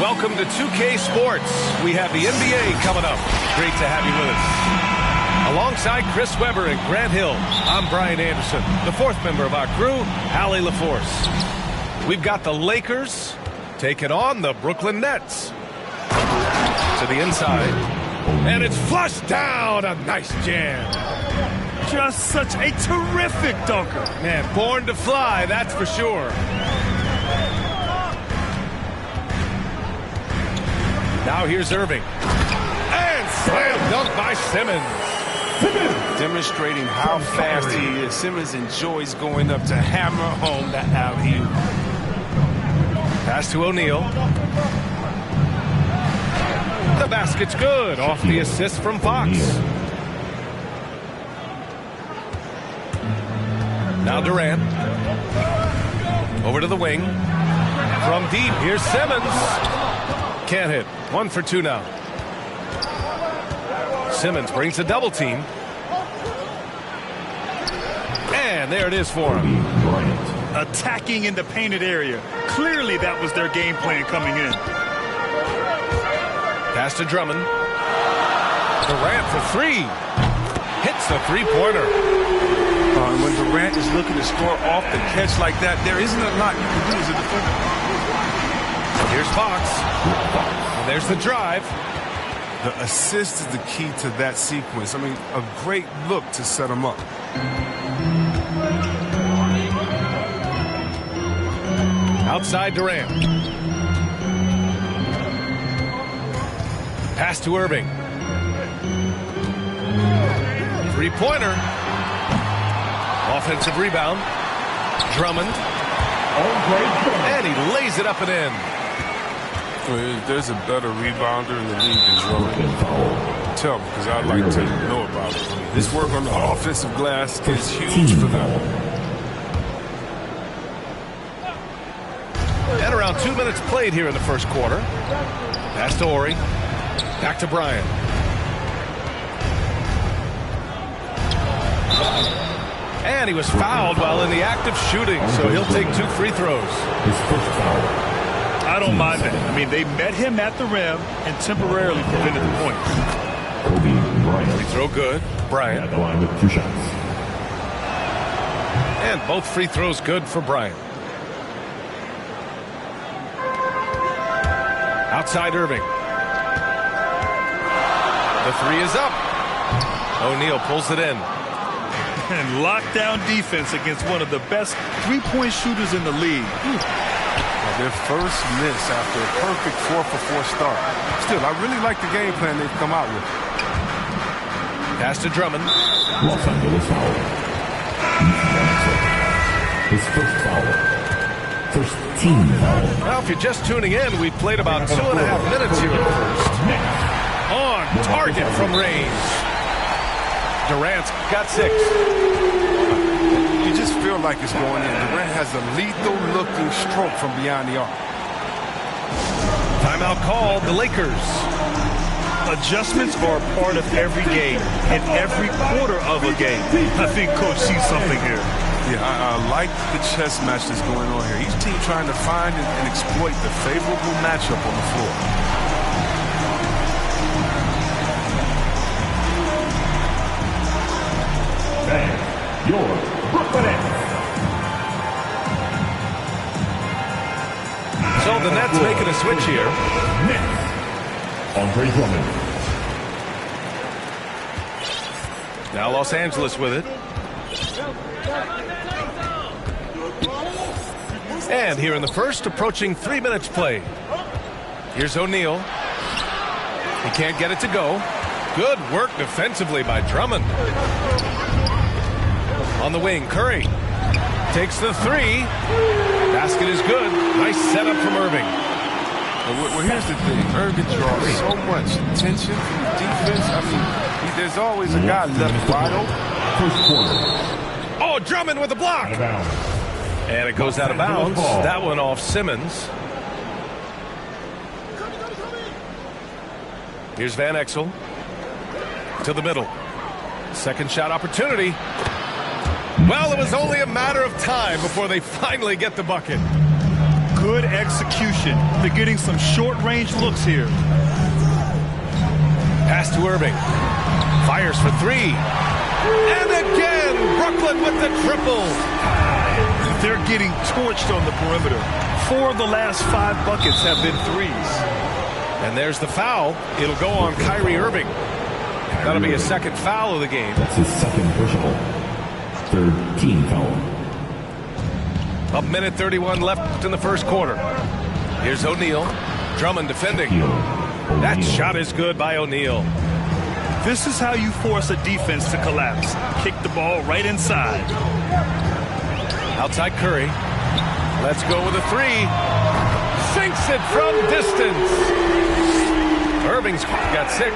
Welcome to 2K Sports. We have the NBA coming up. Great to have you with us. Alongside Chris Webber and Grant Hill, I'm Brian Anderson, the fourth member of our crew, Allie LaForce. We've got the Lakers taking on the Brooklyn Nets. To the inside. And it's flushed down. A nice jam. Just such a terrific dunker. Man, born to fly, that's for sure. Now here's Irving. And slam dunk by Simmons. Demonstrating how fast he is. Simmons enjoys going up to hammer home that alley-oop. Pass to O'Neal. The basket's good off the assist from Fox. Now Durant. Over to the wing. From deep, here's Simmons. Can't hit. 1 for 2 now. Simmons brings a double team. And there it is for him. Attacking in the painted area. Clearly that was their game plan coming in. Pass to Drummond. Durant for 3. Hits the three-pointer. When Durant is looking to score off the catch like that, there isn't a lot you can do as a defender. Here's Fox. And there's the drive. The assist is the key to that sequence. I mean, a great look to set him up. Outside Durant. Pass to Irving. Three-pointer. Offensive rebound. Drummond. And he lays it up and in. There's a better rebounder in the league than Drummond. Tell me, because I'd like to know about it. This work on the offensive glass is huge for them. And around 2 minutes played here in the first quarter. Pass to Ori. Back to Bryant. And he was fouled while in the act of shooting, so he'll take 2 free throws. His first foul. I don't mind that. I mean, they met him at the rim and temporarily prevented the points. Free throw good. Bryant. At the line with 2 shots. And both free throws good for Bryant. Outside Irving. The 3 is up. O'Neal pulls it in. And lockdown defense against one of the best three-point shooters in the league. Their first miss after a perfect 4-for-4 start. Still, I really like the game plan they've come out with. Pass to Drummond. Los Angeles foul. His first foul. First team foul. Well, if you're just tuning in, we've played about 2.5 minutes here in the first. On target from range. Durant's got 6. You just feel like it's going in. Durant has a lethal-looking stroke from beyond the arc. Timeout called, the Lakers. Adjustments are a part of every game and every quarter of a game. I think Coach sees something here. Yeah, I like the chess match that's going on here. Each team trying to find and exploit the favorable matchup on the floor. Your Brooklyn Nets. So the Nets making a switch here. Nets. Andre Drummond. Now Los Angeles with it. And here in the first, approaching 3 minutes played. Here's O'Neal. He can't get it to go. Good work defensively by Drummond. On the wing, Curry takes the three. Basket is good. Nice setup from Irving. Well, here's the thing. Irving draws so much attention from the defense. I mean, there's always a guy left wide open. Oh, Drummond with a block. And it goes out of bounds. That one off Simmons. Here's Van Exel to the middle. Second shot opportunity. Well, it was only a matter of time before they finally get the bucket. Good execution. They're getting some short-range looks here. Pass to Irving. Fires for three. And again, Brooklyn with the triple. They're getting torched on the perimeter. 4 of the last 5 buckets have been threes. And there's the foul. It'll go on Kyrie Irving. That'll be his second foul of the game. That's his second personal. Third team foul. A minute 31 left in the first quarter. Here's O'Neal. Drummond defending. That shot is good by O'Neal. This is how you force a defense to collapse. Kick the ball right inside. Outside Curry. Let's go with a three. Sinks it from distance. Irving's got 6.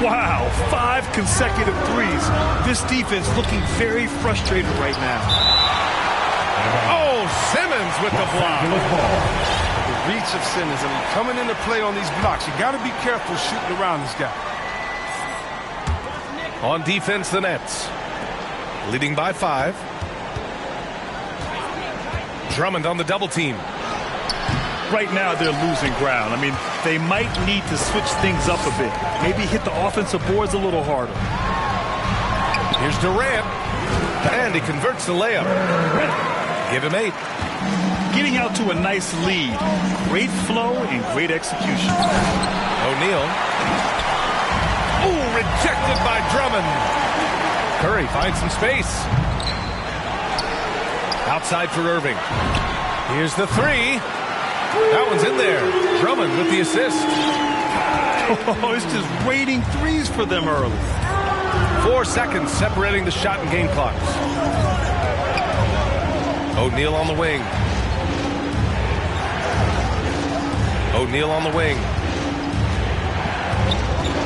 Wow, 5 consecutive threes. This defense looking very frustrated right now. Oh, Simmons with the block. The reach of Simmons. I mean, coming into play on these blocks. You got to be careful shooting around this guy. On defense, the Nets. Leading by 5. Drummond on the double team. Right now, they're losing ground. I mean, they might need to switch things up a bit. Maybe hit the offensive boards a little harder. Here's Durant. And he converts the layup. Give him 8. Getting out to a nice lead. Great flow and great execution. O'Neal. Ooh, rejected by Drummond. Curry finds some space. Outside for Irving. Here's the three. That one's in there. Drummond with the assist. Oh, it's just raining threes for them early. 4 seconds separating the shot and game clocks. O'Neal on the wing. O'Neal on the wing.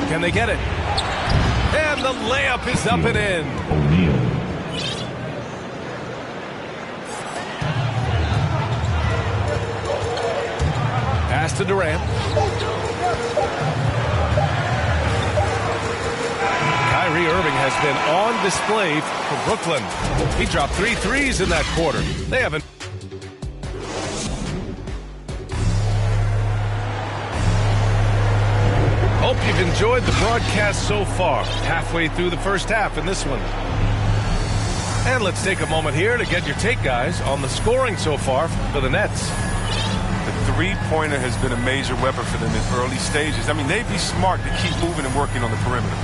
Can they get it? And the layup is up and in. O'Neal. Pass to Durant. Kyrie Irving has been on display for Brooklyn. He dropped 3 threes in that quarter. They haven't. Hope you've enjoyed the broadcast so far. Halfway through the first half in this one. And let's take a moment here to get your take, guys, on the scoring so far for the Nets. The three-pointer has been a major weapon for them in early stages. I mean, they'd be smart to keep moving and working on the perimeter.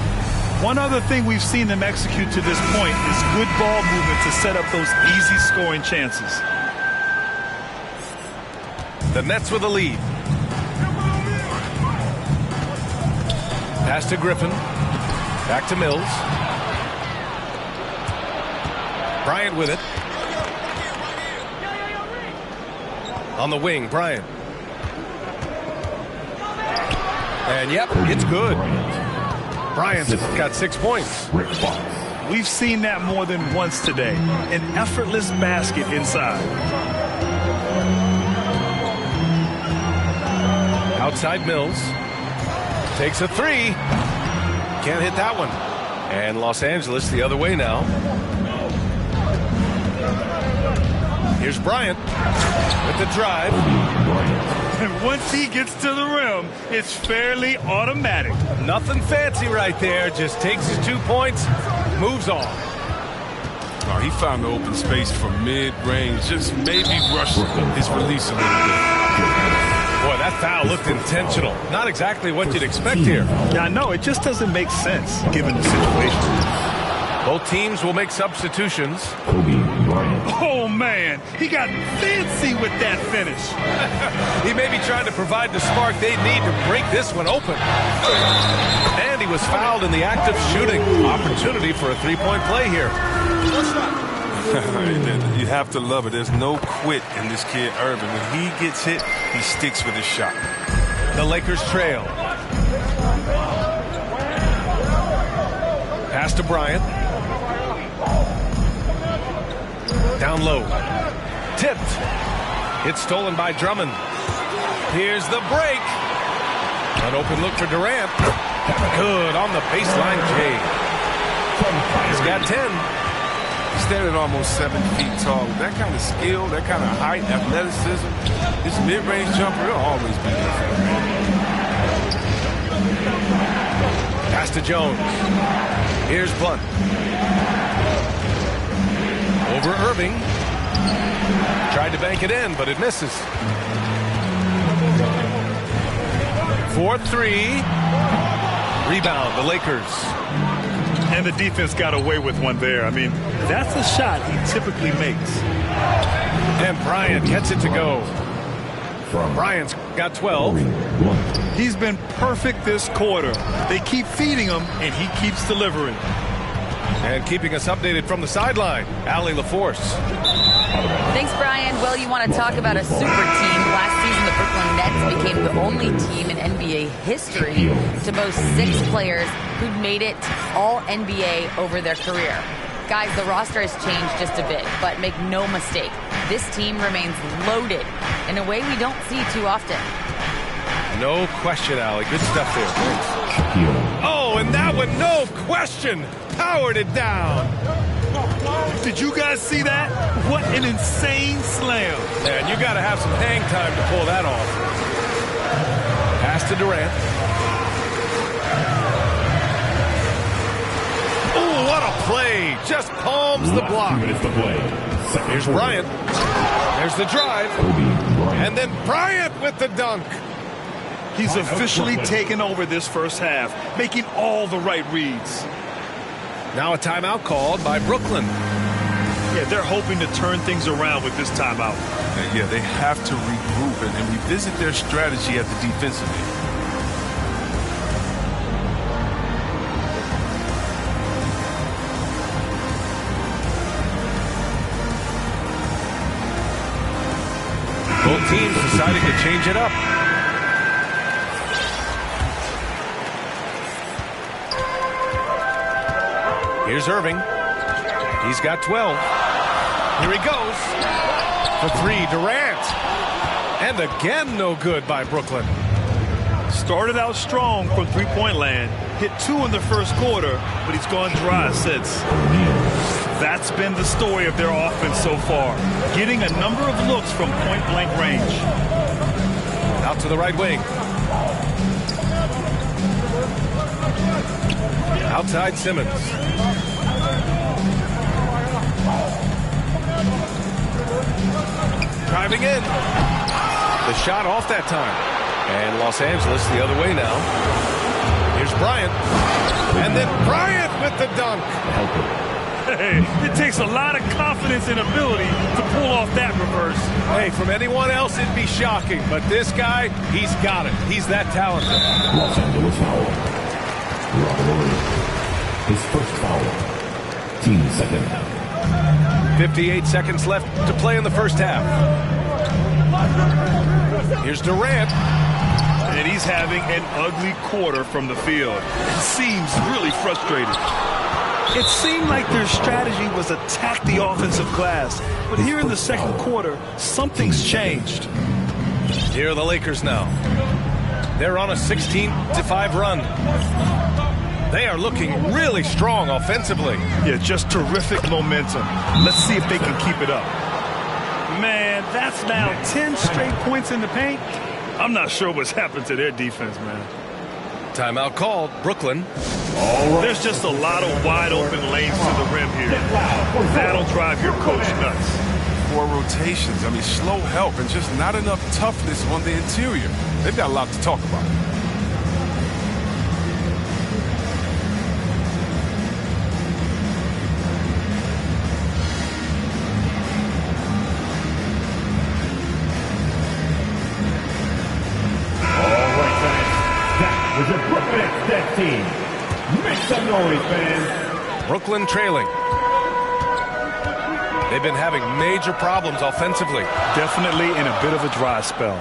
One other thing we've seen them execute to this point is good ball movement to set up those easy scoring chances. The Nets with a lead. Pass to Griffin. Back to Mills. Bryant with it. On the wing, Bryant. And yep, it's good. Bryant's got 6 points. We've seen that more than once today. An effortless basket inside. Outside Mills. Takes a three. Can't hit that one. And Los Angeles the other way now. Here's Bryant with the drive. And once he gets to the rim, it's fairly automatic. Nothing fancy right there. Just takes his 2 points, moves on. Oh, he found the open space from mid-range. Just maybe rushed his release a little bit. Boy, that foul looked intentional. Not exactly what you'd expect here. Yeah, I know. It just doesn't make sense given the situation. Both teams will make substitutions. Oh, man. He got fancy with that finish. He may be trying to provide the spark they need to break this one open. And he was fouled in the act of shooting. Opportunity for a three-point play here. You have to love it. There's no quit in this kid, Irvin. When he gets hit, he sticks with his shot. The Lakers trail. Pass to Bryant. Down low. Tipped. It's stolen by Drummond. Here's the break. An open look for Durant. Good on the baseline, Jay. He's got 10. Standing almost 7 feet tall. With that kind of skill, that kind of height, athleticism, this mid-range jumper, will always be there for him. Pass to Jones. Here's Blunt. Over Irving. Tried to bank it in, but it misses. 4-3. Rebound, the Lakers. And the defense got away with one there. I mean, that's a shot he typically makes. And Bryant gets it to go. Bryant's got 12. He's been perfect this quarter. They keep feeding him, and he keeps delivering. And keeping us updated from the sideline, Allie LaForce. Thanks, Brian. Well, you want to talk about a super team. Last season, the Brooklyn Nets became the only team in NBA history to boast 6 players who'd made it all NBA over their career. Guys, the roster has changed just a bit, but make no mistake, this team remains loaded in a way we don't see too often. No question, Allie. Good stuff there. Thanks. Oh, and that one, no question, powered it down. Did you guys see that? What an insane slam. Man, you got to have some hang time to pull that off. Pass to Durant. Oh, what a play. Just palms the block. Here's Bryant. There's the drive. And then Bryant with the dunk. He's officially taken over this first half, making all the right reads. Now a timeout called by Brooklyn. Yeah, they're hoping to turn things around with this timeout. Yeah, they have to regroup and revisit their strategy at the defensive end. Both teams deciding to change it up. Here's Irving. He's got 12. Here he goes. For 3, Durant. And again, no good by Brooklyn. Started out strong from three-point land. Hit 2 in the first quarter, but he's gone dry since. That's been the story of their offense so far. Getting a number of looks from point-blank range. Out to the right wing. Outside Simmons. Driving in. The shot off that time. And Los Angeles the other way now. Here's Bryant. And then Bryant with the dunk. Hey, it takes a lot of confidence and ability to pull off that reverse. Hey, from anyone else, it'd be shocking. But this guy, he's got it. He's that talented. Los Angeles foul. Robert Williams. His first foul. Team second. 58 seconds left to play in the first half. Here's Durant. And he's having an ugly quarter from the field. It seems really frustrated. It seemed like their strategy was attack the offensive glass. But here in the second quarter, something's changed. Here are the Lakers now. They're on a 16-5 run. They are looking really strong offensively. Yeah, just terrific momentum. Let's see if they can keep it up. Man, that's now 10 straight points in the paint. I'm not sure what's happened to their defense, man. Timeout called. Brooklyn. There's just a lot of wide open lanes to the rim here. That'll drive your coach nuts. 4 rotations. I mean, slow help and just not enough toughness on the interior. They've got a lot to talk about. noise, fans. Brooklyn trailing. They've been having major problems offensively. Definitely in a bit of a dry spell.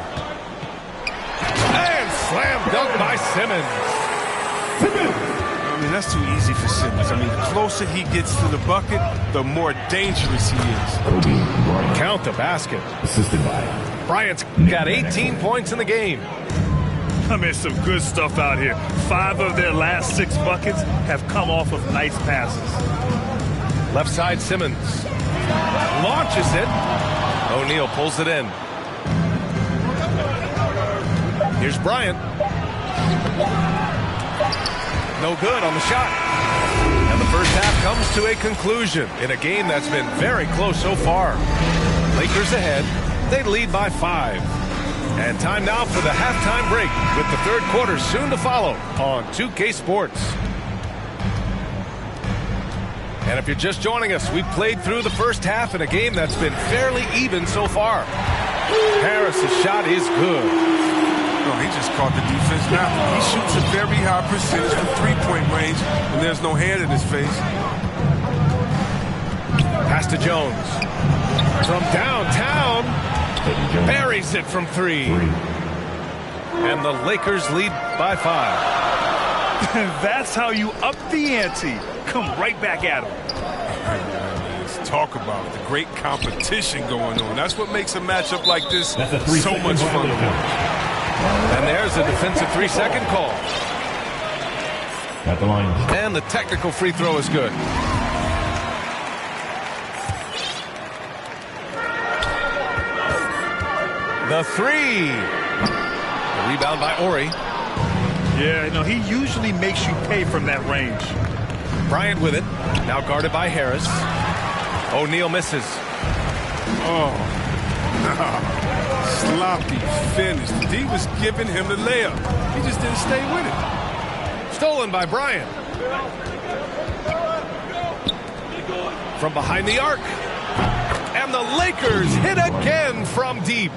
And slam dunk by Simmons. I mean, that's too easy for Simmons. I mean, the closer he gets to the bucket, the more dangerous he is. Count the basket. Assisted by Bryant's got 18 points in the game. I mean, some good stuff out here. 5 of their last 6 buckets have come off of nice passes. Left side, Simmons. Launches it. O'Neal pulls it in. Here's Bryant. No good on the shot. And the first half comes to a conclusion in a game that's been very close so far. Lakers ahead. They lead by 5. And time now for the halftime break with the third quarter soon to follow on 2K Sports. And if you're just joining us, we played through the first half in a game that's been fairly even so far. Harris's shot is good. No, he just caught the defense now. He shoots a very high percentage from three-point range, and there's no hand in his face. Pass to Jones. From downtown, buries it from 3. And the Lakers lead by 5. That's how you up the ante. Come right back at him. Let's talk about the great competition going on. That's what makes a matchup like this so much fun. And there's a defensive 3-second call. At the line. And the technical free throw is good. The 3. The rebound by Ori. Yeah, no, he usually makes you pay from that range. Bryant with it. Now guarded by Harris. O'Neal misses. Oh, sloppy finish. D was giving him the layup. He just didn't stay with it. Stolen by Bryant. From behind the arc. And the Lakers hit again from deep.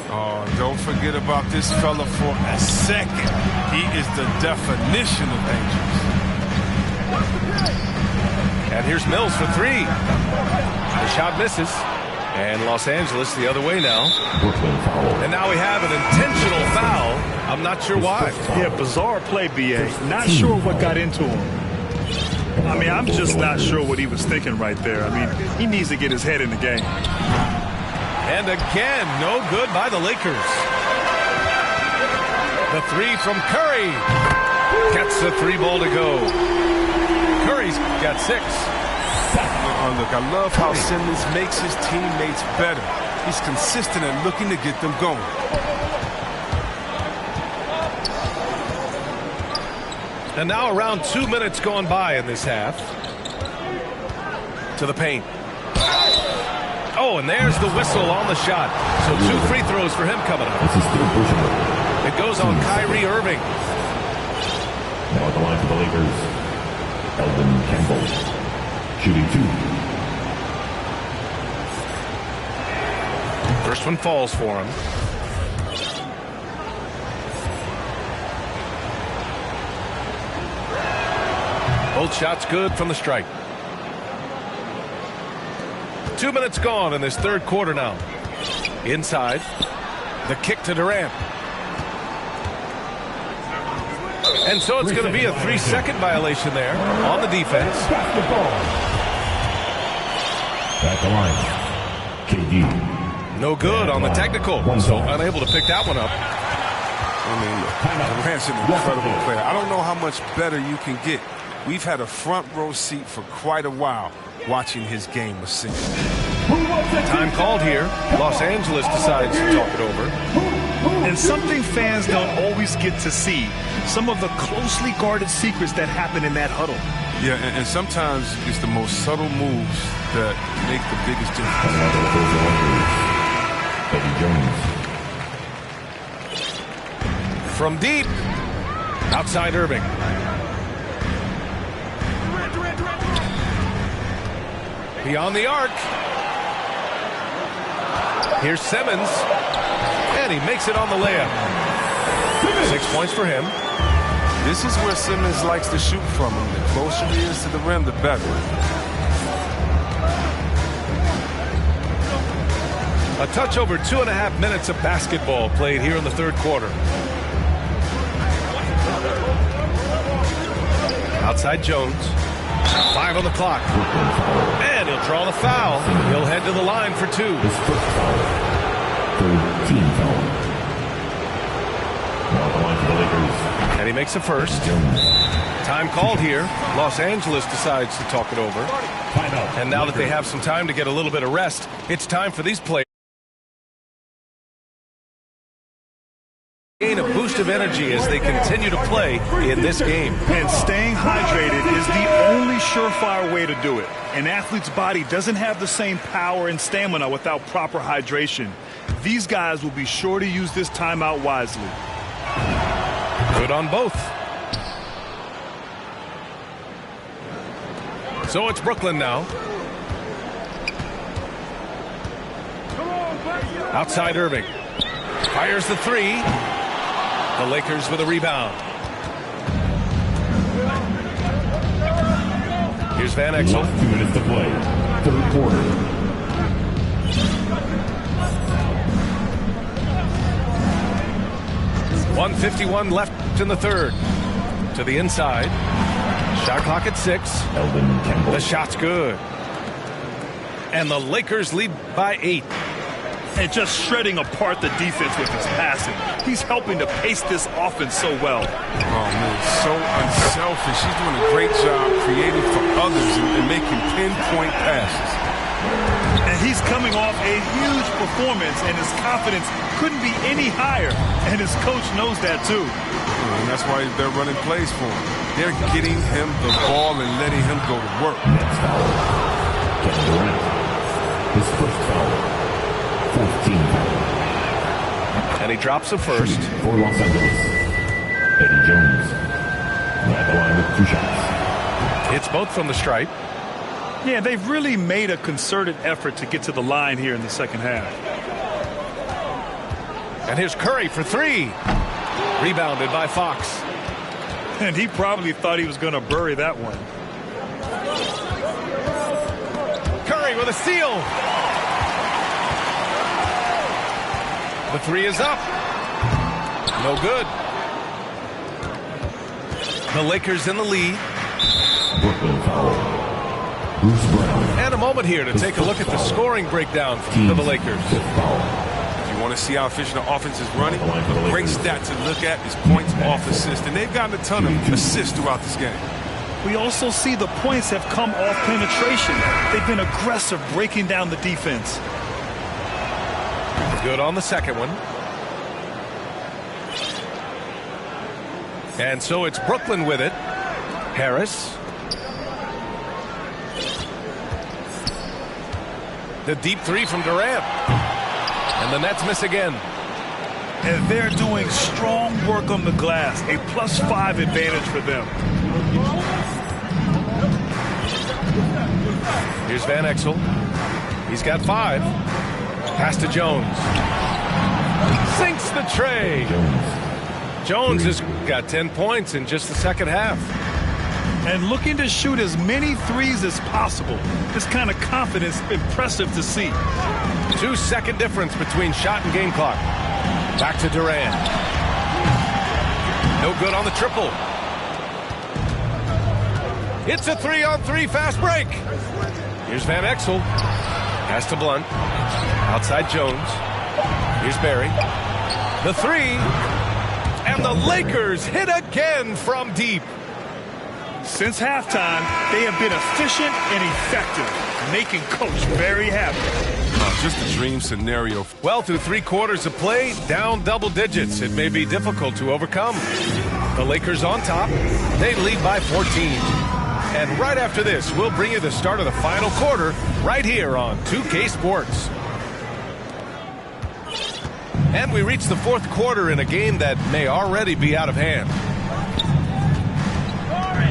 Oh, don't forget about this fella for a second. He is the definition of dangerous. And here's Mills for 3. The shot misses. And Los Angeles the other way now. And now we have an intentional foul. I'm not sure why. Yeah, bizarre play, B.A. Not sure what got into him. I mean, I'm just not sure what he was thinking right there. I mean, he needs to get his head in the game. And again, no good by the Lakers. The 3 from Curry. Gets the 3 ball to go. Curry's got 6. Look, I love how Simmons makes his teammates better. He's consistent and looking to get them going. And now around 2 minutes gone by in this half. To the paint. Oh, and there's the whistle on the shot. So 2 free throws for him coming up. It goes on Kyrie Irving. Now at the line for the Lakers, Elvin Campbell, shooting 2. First one falls for him. Both shots good from the stripe. 2 minutes gone in this third quarter now. Inside. The kick to Durant. And so it's going to be a 3-second violation there on the defense. At the line, KD. No good on the technical, so unable to pick that one up. I mean, look, Durant's an incredible player. I don't know how much better you can get. We've had a front row seat for quite a while watching his game of single. Time called here. Los Angeles decides to talk it over. And something fans don't always get to see, some of the closely guarded secrets that happen in that huddle. Yeah, and sometimes it's the most subtle moves that make the biggest Jones. From deep, outside Irving. Beyond the arc. Here's Simmons. And he makes it on the layup. 6 points for him. This is where Simmons likes to shoot from him. The closer he is to the rim, the better. A touch over 2.5 minutes of basketball played here in the third quarter. Outside Jones. 5 on the clock. And he'll draw the foul. He'll head to the line for 2. His first foul. Third team foul. Now the line for the Lakers. And he makes a first. Time called here. Los Angeles decides to talk it over. And now that they have some time to get a little bit of rest, it's time for these players to gain a boost of energy as they continue to play in this game. And staying hydrated is the only surefire way to do it. An athlete's body doesn't have the same power and stamina without proper hydration. These guys will be sure to use this timeout wisely. Good on both. So it's Brooklyn now. Outside Irving. Fires the 3. The Lakers with a rebound. Here's Van Exel. 2 minutes to play. Third quarter. .151 left in the third. To the inside. Shot clock at 6. The shot's good. And the Lakers lead by 8. And just shredding apart the defense with his passing. He's helping to pace this offense so well. Oh, man, so unselfish. He's doing a great job creating for others and making pinpoint passes. And he's coming off a huge performance, and his confidence couldn't be any higher. And his coach knows that, too. And that's why they're running plays for him. They're getting him the ball and letting him go to work. Next foul. Kevin Durant. His first foul. 14 foul. And he drops a first. For Los Angeles. Eddie Jones. At the line with 2 shots. It's both from the stripe. Yeah, they've really made a concerted effort to get to the line here in the second half. And here's Curry for 3. Rebounded by Fox. And he probably thought he was going to bury that one. Curry with a steal. The 3 is up. No good. The Lakers in the lead. Brooklyn foul. Bruce Brown. And a moment here to take a look at the scoring breakdown for the Lakers. If you want to see how efficient the offense is running, a great stat to look at is points off assist. And they've gotten a ton of assists throughout this game. We also see the points have come off penetration. They've been aggressive breaking down the defense. Good on the second one. And so it's Brooklyn with it. Harris. The deep 3 from Durant. And the Nets miss again. And they're doing strong work on the glass. A +5 advantage for them. Here's Van Exel. He's got 5. Pass to Jones. Sinks the tray. Jones has got 10 points in just the second half. And looking to shoot as many 3s as possible. This kind of confidence, impressive to see. 2-second difference between shot and game clock. Back to Durant. No good on the triple. It's a 3-on-3 fast break. Here's Van Exel. Pass to Blunt. Outside Jones. Here's Barry. The 3. And the Lakers hit again from deep. Since halftime, they have been efficient and effective, making Coach very happy. Just a dream scenario. Well, through 3 quarters of play, down double digits. It may be difficult to overcome. The Lakers on top. They lead by 14. And right after this, we'll bring you the start of the final quarter right here on 2K Sports. And we reach the fourth quarter in a game that may already be out of hand.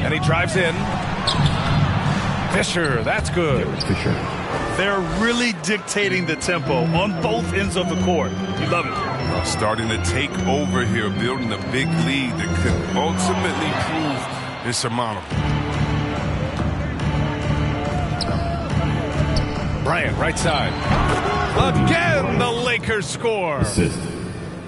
And he drives in. Fisher, that's good. Fisher. They're really dictating the tempo on both ends of the court. You love it. Starting to take over here, building a big lead that could ultimately prove insurmountable. Bryant, right side. Again, the Lakers score.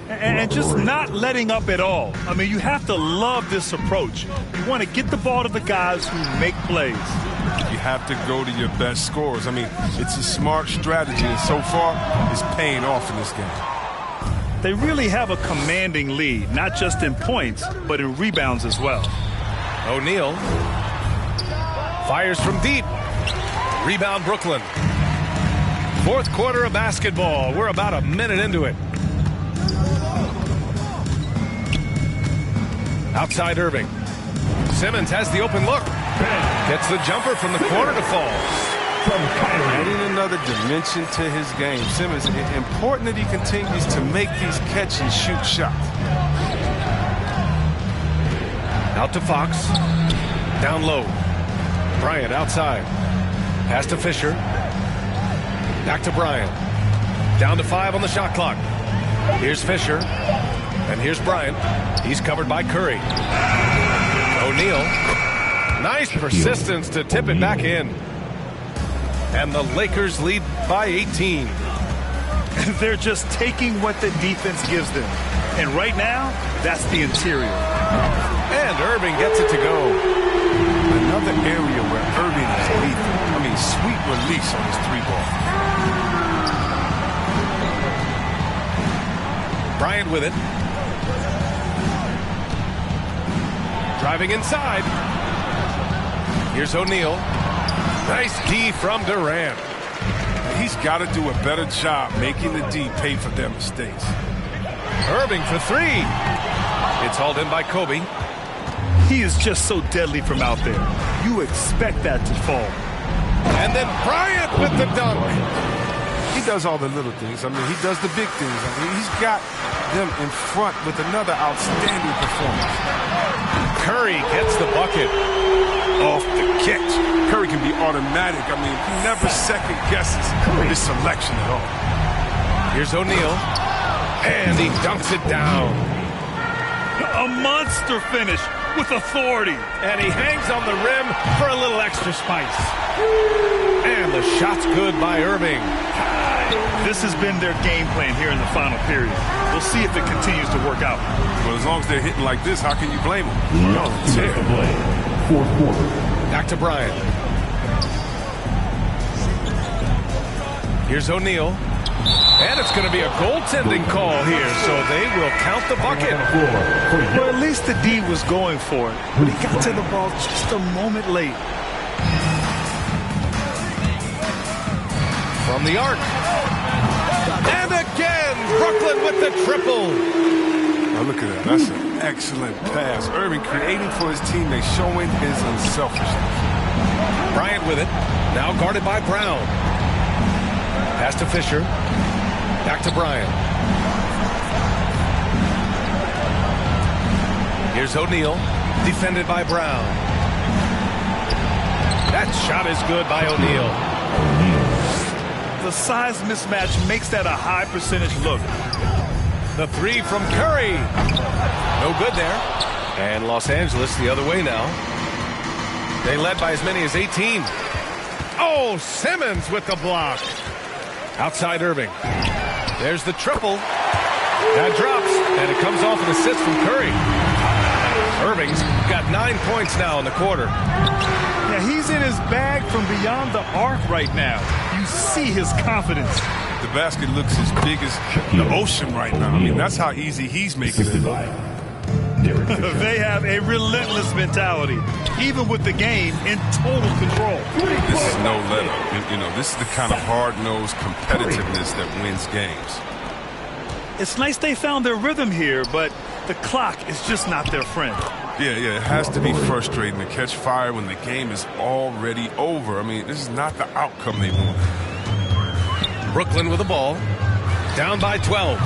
And just not letting up at all. I mean, you have to love this approach. You want to get the ball to the guys who make plays. You have to go to your best scorers. I mean, it's a smart strategy, and so far, it's paying off in this game. They really have a commanding lead, not just in points, but in rebounds as well. O'Neal fires from deep. Rebound, Brooklyn. Fourth quarter of basketball. We're about a minute into it. Outside Irving. Simmons has the open look. Gets the jumper from the corner to fall. Adding another dimension to his game. Simmons, important that he continues to make these catch and shoot shots. Out to Fox. Down low. Bryant outside. Pass to Fisher. Back to Bryant. Down to 5 on the shot clock. Here's Fisher. And here's Bryant. He's covered by Curry. O'Neal. Nice persistence to tip it back in. And the Lakers lead by 18. They're just taking what the defense gives them. And right now, that's the interior. And Irving gets it to go. Another area where Irving is lethal. I mean, sweet release on his 3-ball. Bryant with it. Driving inside. Here's O'Neal. Nice D from Durant. He's got to do a better job making the D pay for their mistakes. Irving for 3. It's hauled in by Kobe. He is just so deadly from out there. You expect that to fall. And then Bryant with the dunk. He does all the little things. I mean, he does the big things. I mean, he's got them in front with another outstanding performance. Curry gets the bucket. Off the catch. Curry can be automatic. I mean, he never second guesses his selection at all. Here's O'Neal. And he dunks it down. A monster finish with authority. And he hangs on the rim for a little extra spice. And the shot's good by Irving. This has been their game plan here in the final period. We'll see if it continues to work out. Well, as long as they're hitting like this, how can you blame them? Fourth quarter. Back to Bryant. Here's O'Neal. And it's going to be a goaltending call here, so they will count the bucket. Well, at least the D was going for it, but he got to the ball just a moment late. From the arc. And again, Brooklyn with the triple. Now look at that. That's an excellent pass. Irving creating for his teammates, showing his unselfishness. Bryant with it. Now guarded by Brown. Pass to Fisher. Back to Bryant. Here's O'Neal. Defended by Brown. That shot is good by O'Neal. The size mismatch makes that a high percentage look. The 3 from Curry. No good there. And Los Angeles the other way now. They led by as many as 18. Oh, Simmons with the block. Outside Irving. There's the triple. That drops, and it comes off an assist from Curry. Irving's got 9 points now in the quarter. Yeah, he's in his bag from beyond the arc right now. You see his confidence. The basket looks as big as the ocean right now. I mean, that's how easy he's making it look. They have a relentless mentality, even with the game in total control. This is no let-up. You know, this is the kind of hard-nosed competitiveness that wins games. It's nice they found their rhythm here, but the clock is just not their friend. Yeah, it has to be frustrating to catch fire when the game is already over. I mean, this is not the outcome they want. Brooklyn with the ball. Down by 12.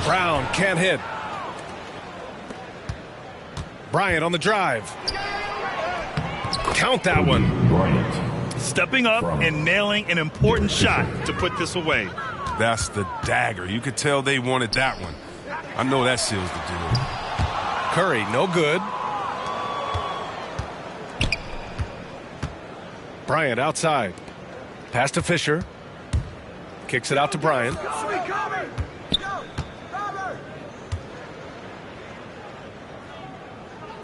Brown can't hit. Bryant on the drive. Count that one. stepping up and nailing an important shot to put this away. That's the dagger. You could tell they wanted that one. I know that seals the deal. Curry, no good. Bryant outside. Pass to Fisher. Kicks it out to Bryant.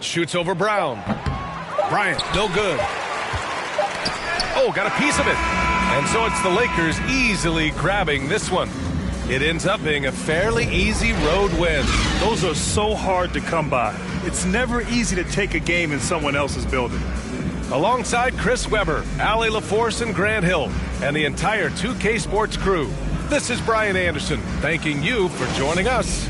Shoots over Brown. Bryant, no good. Oh, got a piece of it. And so it's the Lakers easily grabbing this one. It ends up being a fairly easy road win. Those are so hard to come by. It's never easy to take a game in someone else's building. Alongside Chris Webber, Allie LaForce, and Grant Hill, and the entire 2K Sports crew, this is Brian Anderson, thanking you for joining us.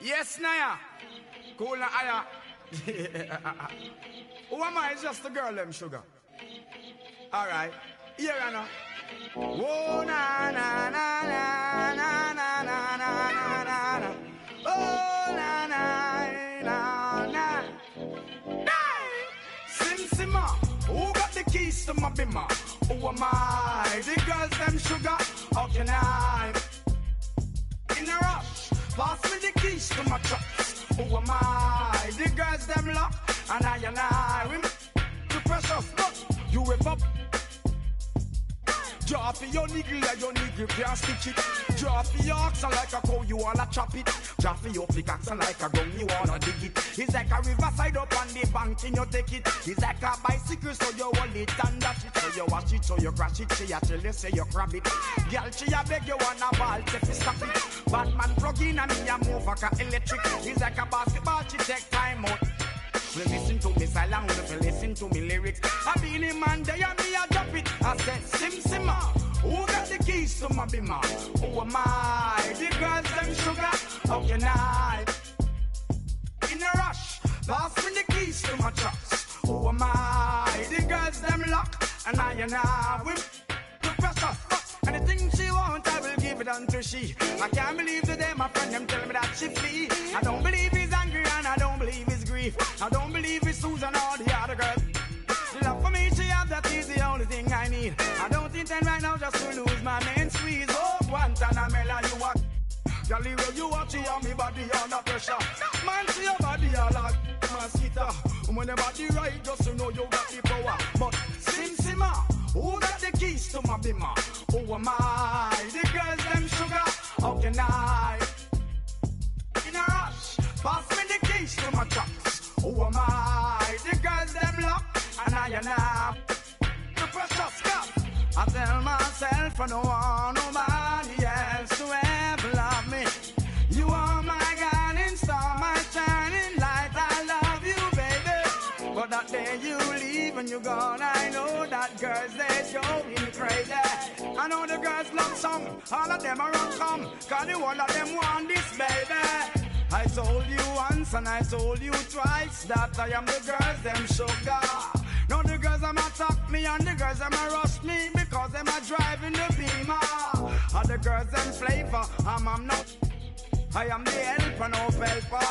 Yes, Naya. Cool na aya. Who am I? It's just the girl, them sugar. All right. Here I know. Whoa, na na na na na na na na na na. Oh, na na na na. Sim Simma. Who got the keys to my bimmer? Who am I? The girls, them sugar. How can I? In a rush. Pass me the keys to my trucks. Who am I? The girls them lock, and I we the precious, but you whip up. Draw for your niggle like your niggle can't stitch it. Draw for your oxen like a cow, you wanna chop it. Draw for your pickaxe like a gun, you wanna dig it. It's like a riverside up on the bank and you take it. It's like a bicycle, so you hold it and dash it. So you wash it, so you crash it. She a tell you, say you grab it. Girl, she a beg you wanna ball, take it, stop it. Batman plug in and me a move like a electric. It's like a basketball, she take time out. Well, listen to me silent, well, listen to me lyrics. I be the man, they and me a drop it. I said, Sim Simma, who got the keys to my bimmer? Who am I? The girls, them sugar, how can I? In a rush, pass me the keys to my trucks. Who am I? The girls, them lock, and I with the precious fuck. Anything she want, I will give it unto she. I can't believe today my friend them tell me that she flee. I don't believe he's angry and I don't believe he's grief. I don't believe it's Susan or the other girls. Love for me, she have, that is the only thing I need. I don't intend right now just to lose my main squeeze. Oh, Guantanamela, you are Jolly well, you watch it on me body under pressure. Man, see your body all like mosquito. When the body right, just to know you got the power. But Sim Simma, who got the keys to my bimmer? Who am I? The girls, them sugar, how can I? In a rush, pass me the keys to my trucks. Who am I? The girls, them lock, and I the precious cup. I tell myself I don't want nobody else to ever love me. You are my guiding star, my shining light. I love you, baby. But that day you leave and you're gone, I know that girls, they going crazy. I know the girls love song, all of them are run come, cause the one of them want this, baby. I told you once and I told you twice that I am the girls, them sugar. Now the girls them attack me and the girls them rush me because them are driving the Beamer. And the girls them flavor, I'm not. I am the helper, no helper.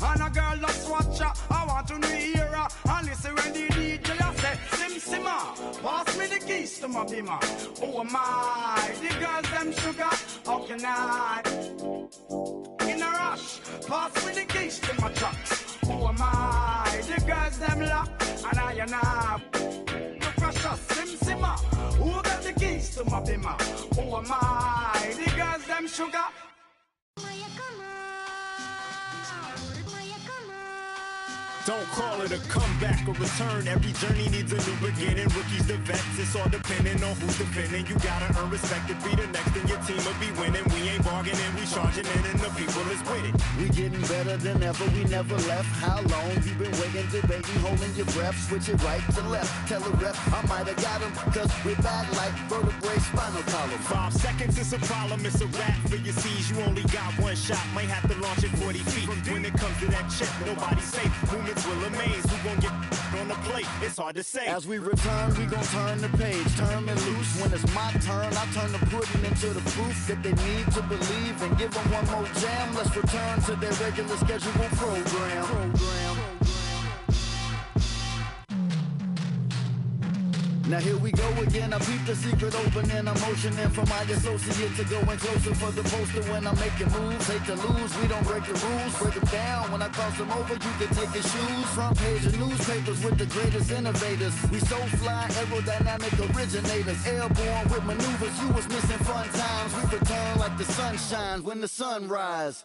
And a girl just watch her, I want to hear her. And listen when the DJ I say, Sim Simma, pass me the keys to my bimmer. Oh my, the girls them sugar, how can I? rush. Pass me the keys to my trucks. Who am I? The girls them lock, and I. The pressure, simmer. Who got the keys to my bimmer? Who am I? The girls them sugar. Don't call it a comeback or return. Every journey needs a new beginning. Rookies to vets, it's all depending on who's defending. You gotta earn respect to be the next, and your team will be winning. We ain't bargaining, we charging in, and the people is with it. We getting better than ever, we never left. How long you been waiting, debating, holding your breath? Switch it right to left, tell the ref I might have got him, cause we're back like vertebrae, spinal column. 5 seconds is a problem, it's a wrap for your C's. You only got one shot, might have to launch it 40 feet. When it comes to that chip, nobody's safe. Movements will amaze, who gon' get on the plate? It's hard to say. As we return, we gon' turn the page, turn and loose. When it's my turn, I turn the pudding into the proof that they need to believe, and give them one more jam. Let's return to their regular scheduled program. Now here we go again, I peep the secret opening. I'm motioning for my associate to go in closer for the poster when I'm making moves. Hate to lose, we don't break the rules, break them down. When I cross them over, you can take your shoes. Front page of newspapers with the greatest innovators. We so fly, aerodynamic originators. Airborne with maneuvers, you was missing fun times. We return like the sun shines when the sun rise.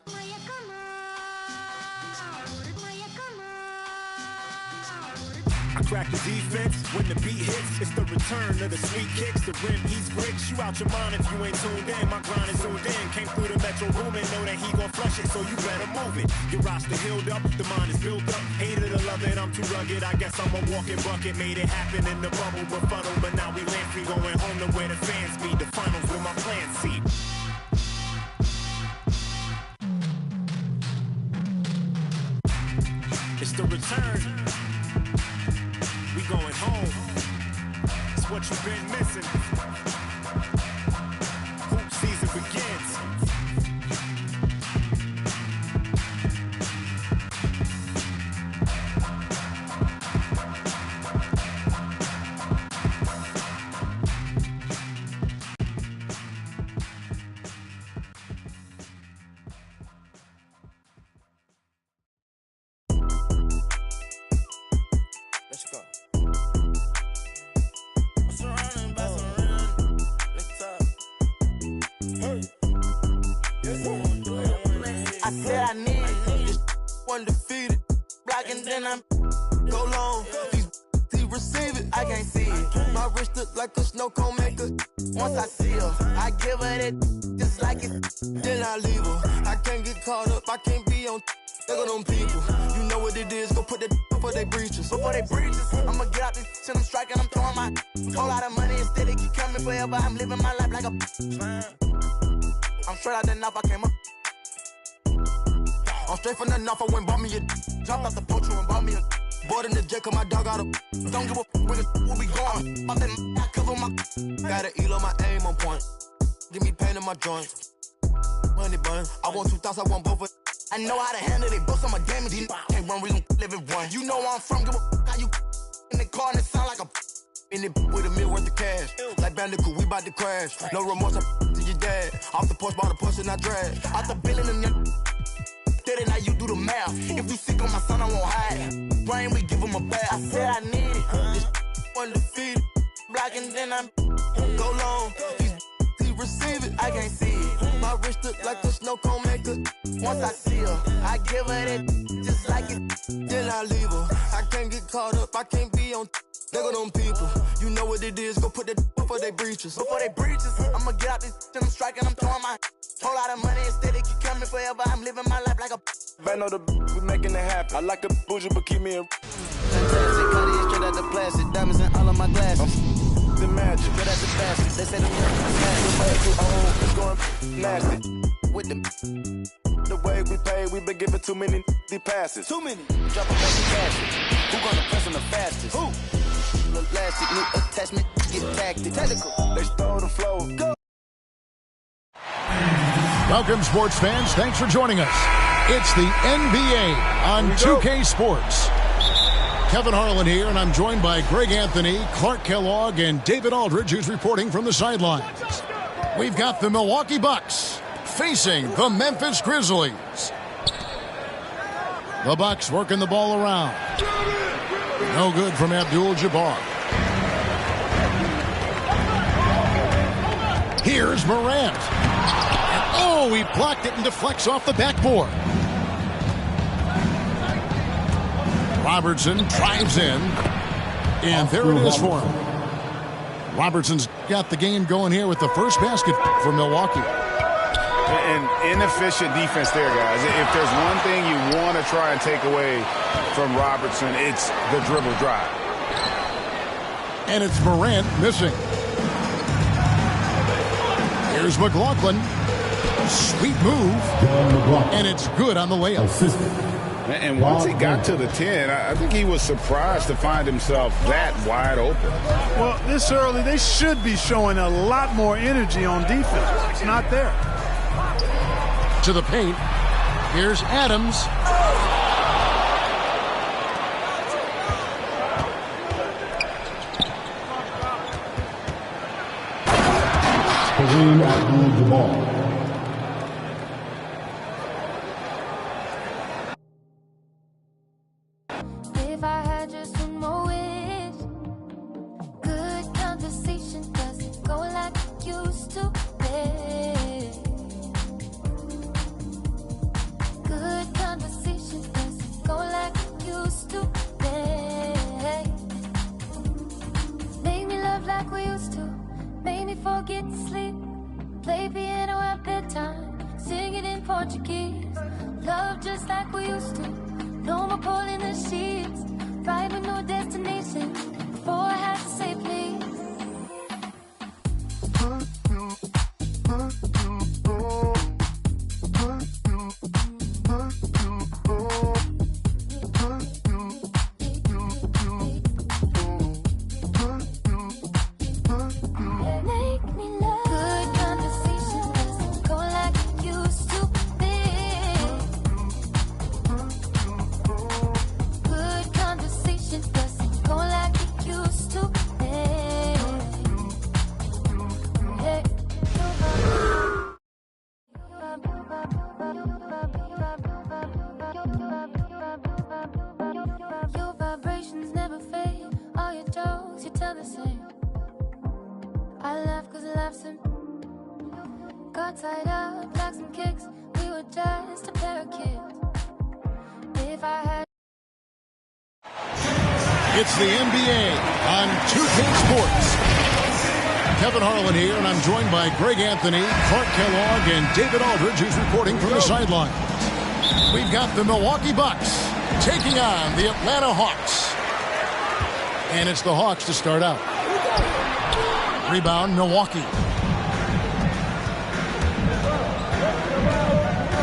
I crack the defense when the beat hits. It's the return of the sweet kicks. The rim eats bricks. You out your mind if you ain't tuned in. My grind is zoomed in. Came through the metro room and know that he gon' flush it, so you better move it. Your roster healed up, the mind is built up. Hated to love it, I'm too rugged. I guess I'm a walking bucket. Made it happen in the bubble, befuddle. But now we land free, going home to where the fans be. The finals with my plan C. It's the return. We going home. It's what you've been missing. Hoop season begins. Let's go. I said I need this undefeated. Blocking, then I'm go long. He receive it, I can't see it. My wrist look like a snow cone maker. Once I see her, I give her that just like it. Then I leave her. I can't get caught up, I can't be on. Look at them people. You know what it is. Go put that before they breaches. Before they breaches. I'ma get out this shit. I'm striking. I'm throwing my whole lot of money. Instead they keep coming forever. I'm living my life like a. I'm straight out the knife. I came up. I'm straight from the knife. I went bought me a. Dropped out the poacher and bought me a. Bought in the jet. Cause my dog out a. Don't give a where we going. Pop that I cover my. Gotta elo my aim on point. Give me pain in my joints. Money bun. I want 2,000. I want both of. I know how to handle it, books on my damage. These can't run, we gon' live it one. You know where I'm from, give a how you in the car and it sound like a in it with $1 million worth of cash. Like Bandicoot, we bout to crash. No remorse, I to your dad. Off the porch, bought a push and I drag. Out the billing and young did it, now you do the math. If you sick on my son, I won't hide. Brain, we give him a bath. I said I need it. This undefeated. Blocking, then I'm go long. He receive it, I can't see it. My wrist look like a snow cone maker. Once I see her, I give her that just like it. Then I leave her. I can't get caught up, I can't be on. Look at them people. You know what it is. Go put that before they breaches. Before they breaches, I'ma get out this shit. I'm striking, I'm throwing my whole lot of money. Instead they keep coming forever. I'm living my life like a. Band on the we making it happen. I like a bougie, but keep me a. Fantastic, Cartier straight out the plastic. Diamonds in all of my glasses. The magic. Straight out the basket. They say the way too old, it's going nasty. With them. The way we pay, we been giving too many passes. Too many. Drop a bunch of passes. Who gonna press on the fastest? Who? Elastic, new attachment, get tactic. Technical. They stole the flow. Go. Welcome, sports fans. Thanks for joining us. It's the NBA on 2K Sports. Kevin Harlan here, and I'm joined by Greg Anthony, Clark Kellogg, and David Aldridge, who's reporting from the sidelines. We've got the Milwaukee Bucks facing the Memphis Grizzlies. The Bucks working the ball around. No good from Abdul-Jabbar. Here's Morant. And he blocked it and deflects off the backboard. Robertson drives in. And there it is for him. Robertson's got the game going here with the first basket for Milwaukee. An inefficient defense there, guys. If there's one thing you want to try and take away from Robertson, it's the dribble drive. And it's Morant missing. Here's McLaughlin. Sweet move. And it's good on the layup. And once he got to the 10, I think he was surprised to find himself that wide open. Well, this early, they should be showing a lot more energy on defense. It's not there. To the paint. Here's Adams. Kareem Abdul-Jabbar. If I had just one more wish, good conversation doesn't go like it used to be. Good conversation doesn't go like it used to be. Make me love like we used to. Make me forget to sleep. Play piano at bedtime. Sing it in Portuguese. Love just like we used to. No more pulling the sheets. Ride with no destination. Before I have to say please. Tied up like some kicks. We were just a pair of kids. If I had. It's the NBA on 2K Sports. Kevin Harlan here, and I'm joined by Greg Anthony, Clark Kellogg, and David Aldridge, who's reporting from the sidelines. We've got the Milwaukee Bucks taking on the Atlanta Hawks. And it's the Hawks to start out. Rebound, Milwaukee.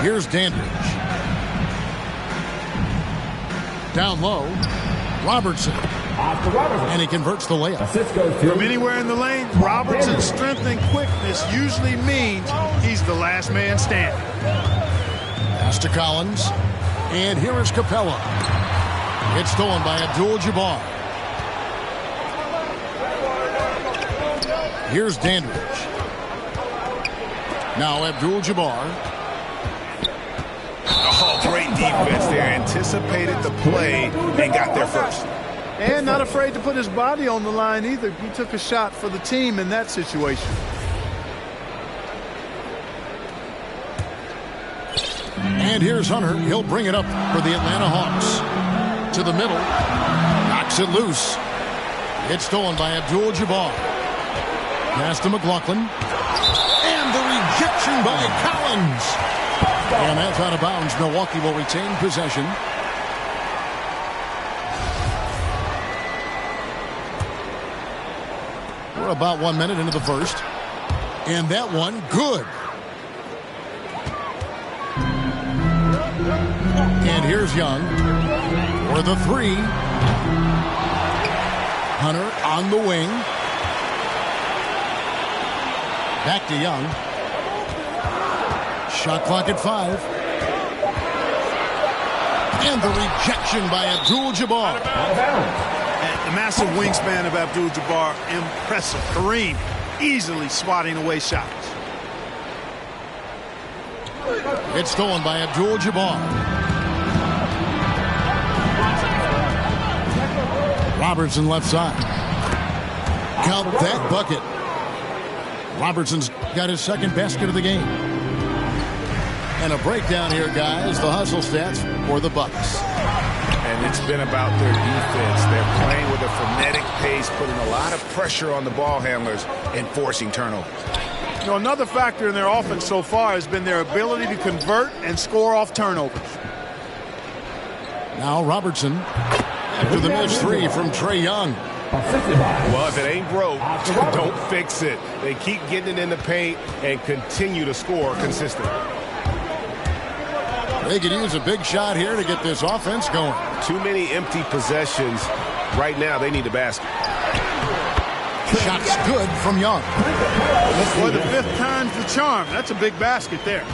Here's Dandridge. Down low, Robertson. And he converts the layup. From anywhere in the lane, Robertson's strength and quickness usually means he's the last man standing. Pass to Collins. And here is Capella. It's stolen by Abdul-Jabbar. Here's Dandridge. Now Abdul-Jabbar. Oh, great defense there. Anticipated the play and got there first. And not afraid to put his body on the line either. He took a shot for the team in that situation. And here's Hunter. He'll bring it up for the Atlanta Hawks. To the middle. Knocks it loose. It's stolen by Abdul-Jabbar. Pass to McLaughlin. And the rejection by Collins. And that's out of bounds. Milwaukee will retain possession. We're about 1 minute into the first. And that one, good. And here's Young for the three. Hunter on the wing. Back to Young. Shot clock at 5. And the rejection by Abdul-Jabbar. The massive wingspan of Abdul-Jabbar, impressive. Kareem easily swatting away shots. It's stolen by Abdul-Jabbar. Robertson left side. Count that bucket. Robertson's got his second basket of the game. And a breakdown here, guys. The hustle stats for the Bucks. And it's been about their defense. They're playing with a frenetic pace, putting a lot of pressure on the ball handlers and forcing turnovers. You know, another factor in their offense so far has been their ability to convert and score off turnovers. Now Robertson after the missed three from Trae Young. Well, if it ain't broke, don't fix it. They keep getting it in the paint and continue to score consistently. They could use a big shot here to get this offense going. Too many empty possessions. Right now, they need the basket. Shot's good from Young. Boy, the fifth time's the charm. That's a big basket there.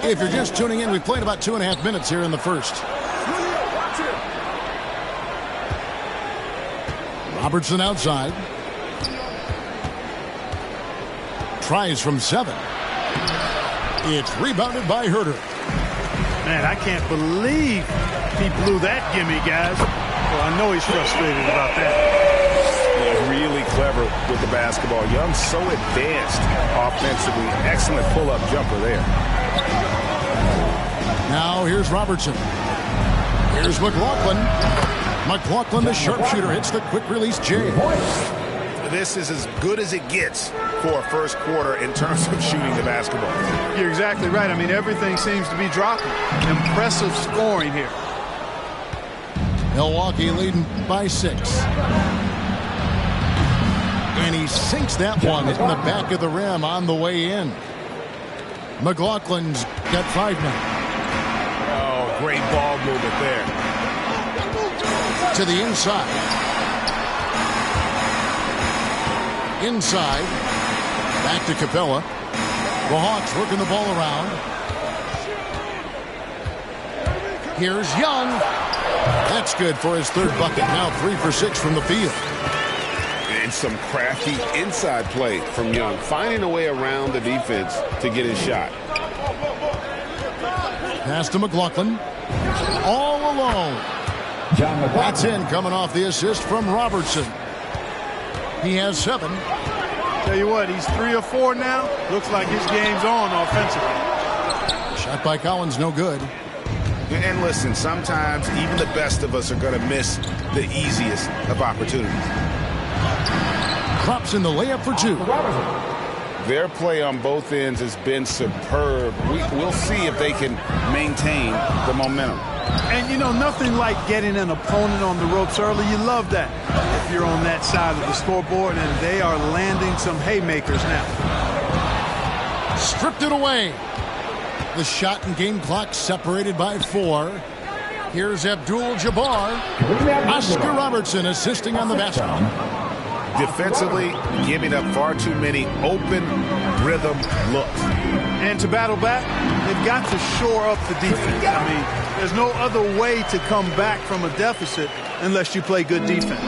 If you're just tuning in, we've played about 2.5 minutes here in the first. Robertson outside. Tries from 7. It's rebounded by Herter. Man, I can't believe he blew that gimme, guys. Well, I know he's frustrated about that. He's really clever with the basketball. Young's so advanced offensively. Excellent pull-up jumper there. Now here's Robertson. Here's McLaughlin. McLaughlin, the sharpshooter, hits the quick release J. This is as good as it gets for a first quarter in terms of shooting the basketball. You're exactly right. I mean, everything seems to be dropping. Impressive scoring here. Milwaukee leading by 6. And he sinks that one in the back of the rim on the way in. McLaughlin's got 5 now. Oh, great ball movement there. To the inside. Inside. Back to Capella. The Hawks working the ball around. Here's Young. That's good for his third bucket. Now 3 for 6 from the field. And some crafty inside play from Young. Finding a way around the defense to get his shot. Pass to McLaughlin. All alone. That's in, coming off the assist from Robertson. He has 7. Tell you what, he's 3 or 4 now. Looks like his game's on offensively. Shot by Collins, no good. And listen, sometimes even the best of us are going to miss the easiest of opportunities. Drops in the layup for 2. Their play on both ends has been superb. We'll see if they can maintain the momentum. And, you know, nothing like getting an opponent on the ropes early. You love that if you're on that side of the scoreboard, and they are landing some haymakers now. Stripped it away. The shot and game clock separated by 4. Here's Abdul-Jabbar. Oscar Robertson assisting on the basket. Defensively, giving up far too many open rhythm looks. And to battle back, they've got to shore up the defense. I mean, there's no other way to come back from a deficit unless you play good defense.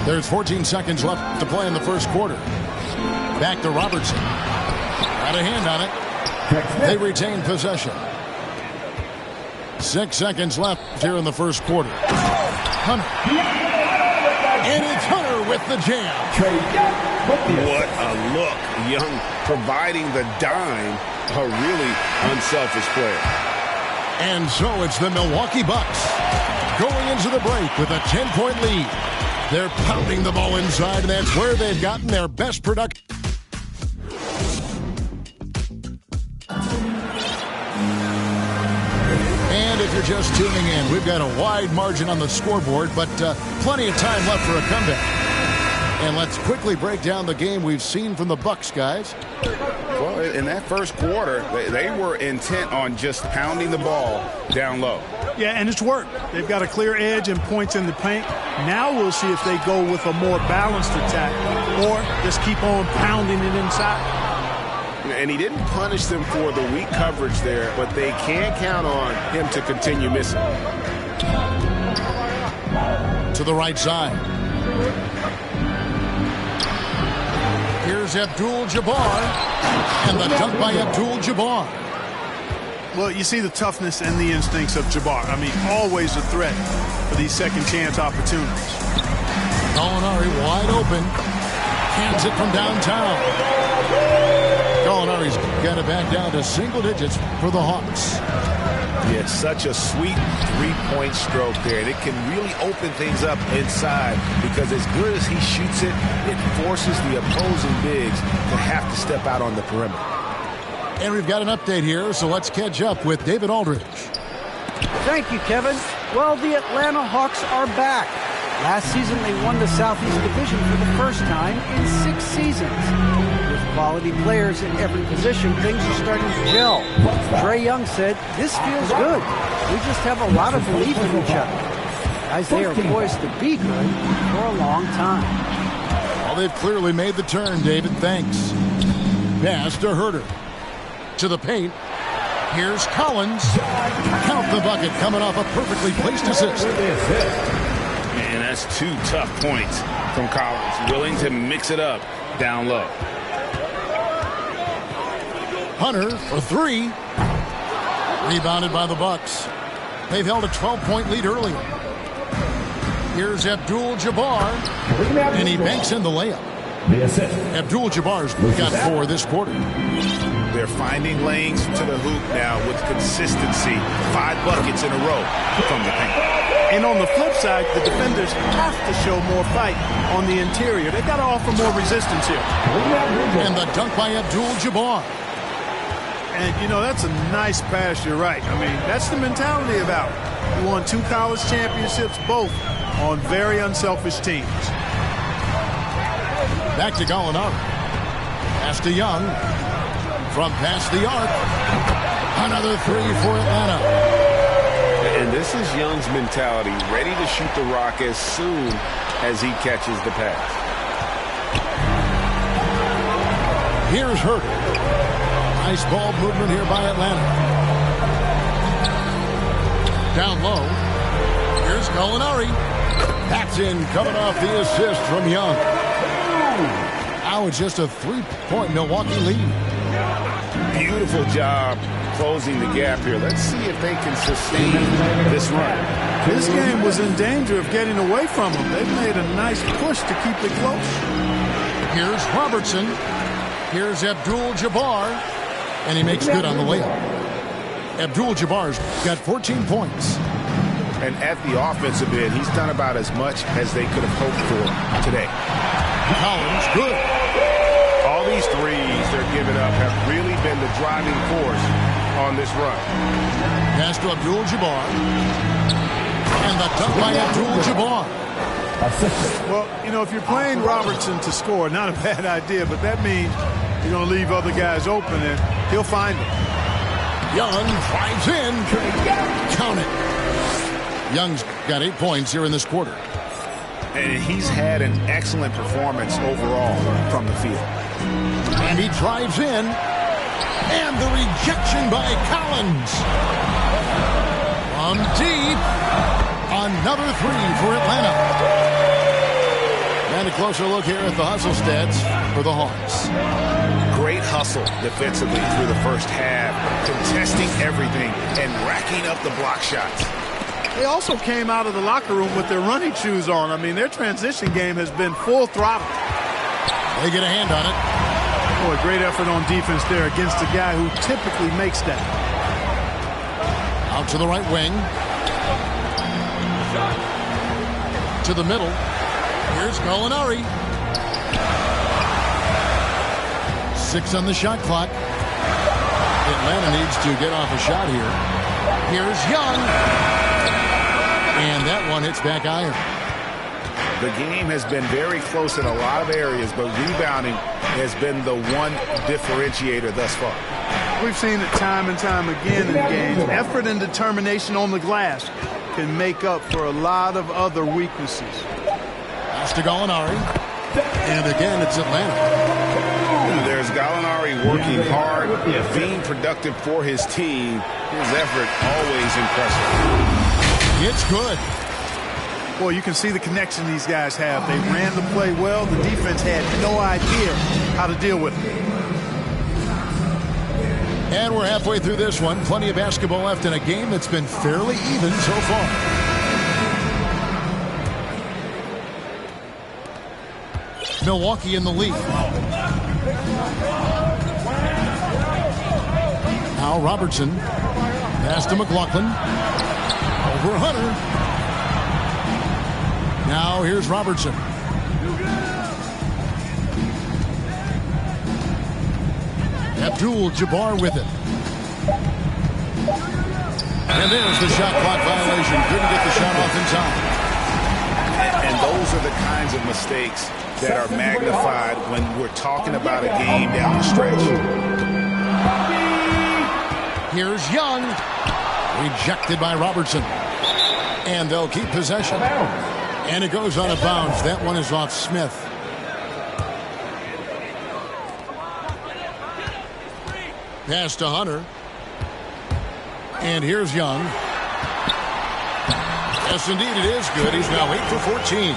There's 14 seconds left to play in the first quarter. Back to Robertson. Got a hand on it. They retain possession. 6 seconds left here in the first quarter. Hunter. And it's Hunter with the jam. What a look. Young providing the dime. A really unselfish player. And so it's the Milwaukee Bucks going into the break with a 10-point lead. They're pounding the ball inside, and that's where they've gotten their best production. And if you're just tuning in, we've got a wide margin on the scoreboard, but plenty of time left for a comeback. And let's quickly break down the game we've seen from the Bucks, guys. Well, in that first quarter, they were intent on just pounding the ball down low. Yeah, and it's worked. They've got a clear edge and points in the paint. Now we'll see if they go with a more balanced attack or just keep on pounding it inside. And he didn't punish them for the weak coverage there, but they can't count on him to continue missing. To the right side. Here's Abdul-Jabbar. And the dunk by Abdul-Jabbar. Well, you see the toughness and the instincts of Jabbar. I mean, always a threat for these second-chance opportunities. Gallinari wide open. Hands it from downtown. Gallinari's got it back down to single digits for the Hawks. Yeah, such a sweet three-point stroke there. And it can really open things up inside because as good as he shoots it, it forces the opposing bigs to have to step out on the perimeter. And we've got an update here, so let's catch up with David Aldridge. Thank you, Kevin. Well, the Atlanta Hawks are back. Last season, they won the Southeast Division for the first time in 6 seasons. With quality players in every position, things are starting to gel. Trae Young said, "This feels good. We just have a lot of belief in each other." Guys, they are poised to be good for a long time. Well, they've clearly made the turn, David. Thanks. Pass to Herter. To the paint. Here's Collins. Count the bucket coming off a perfectly placed assist. And that's 2 tough points from Collins. Willing to mix it up down low. Hunter for 3. Rebounded by the Bucks. They've held a 12-point lead earlier. Here's Abdul-Jabbar. And he banks in the layup. Abdul-Jabbar's got 4 this quarter. They're finding lanes to the hoop now with consistency. 5 buckets in a row from the paint. And on the flip side, the defenders have to show more fight on the interior. They've got to offer more resistance here. And the dunk by Abdul-Jabbar. And, you know, that's a nice pass, you're right. I mean, that's the mentality about it. He won 2 college championships, both on very unselfish teams. Back to Gallinari. Pass to Young. From past the arc. Another 3 for Atlanta. And this is Young's mentality, ready to shoot the rock as soon as he catches the pass. Here's Herter. Nice ball movement here by Atlanta. Down low. Here's Gallinari. That's in, coming off the assist from Young. Now it's just a 3-point Milwaukee lead. Beautiful job closing the gap here. Let's see if they can sustain this run. This game was in danger of getting away from them. They've made a nice push to keep it close. Here's Robertson. Here's Abdul-Jabbar. And he makes good on the layup. Abdul-Jabbar's got 14 points. And at the offensive end, he's done about as much as they could have hoped for today. Collins, good. All these threes they're giving up have really been the driving force on this run. Pass to Abdul-Jabbar. And the dunk by Abdul-Jabbar. Well, you know, if you're playing Robertson to score, not a bad idea, but that means you're going to leave other guys open, and he'll find them. Young drives in. Count it. Young's got 8 points here in this quarter. And he's had an excellent performance overall from the field. And he drives in. And the rejection by Collins. From deep. Another 3 for Atlanta. And a closer look here at the hustle stats for the Hawks. Great hustle defensively through the first half, contesting everything and racking up the block shots. They also came out of the locker room with their running shoes on. I mean, their transition game has been full throttle. They get a hand on it. Boy, great effort on defense there against a guy who typically makes that. Out to the right wing. To the middle. Here's Gallinari. 6 on the shot clock. Atlanta needs to get off a shot here. Here's Young. And that one hits back iron. The game has been very close in a lot of areas, but rebounding has been the one differentiator thus far. We've seen it time and time again in games. Effort and determination on the glass can make up for a lot of other weaknesses. Pass to Gallinari. And again, it's Atlanta. There's Gallinari working hard, being productive for his team. His effort always impressive. It's good. Boy, you can see the connection these guys have. They ran the play well. The defense had no idea how to deal with it. And we're halfway through this one. Plenty of basketball left in a game that's been fairly even so far. Milwaukee in the lead. Now Robertson. Pass to McLaughlin. Over Hunter. Now here's Robertson. Abdul-Jabbar with it. And there's the shot clock violation. Couldn't get the shot off in time. And those are the kinds of mistakes that are magnified when we're talking about a game down the stretch. Here's Young. Rejected by Robertson. And they'll keep possession. And it goes out of bounds. That one is off Smith. Pass to Hunter. And here's Young. Yes, indeed, it is good. He's now 8 for 14.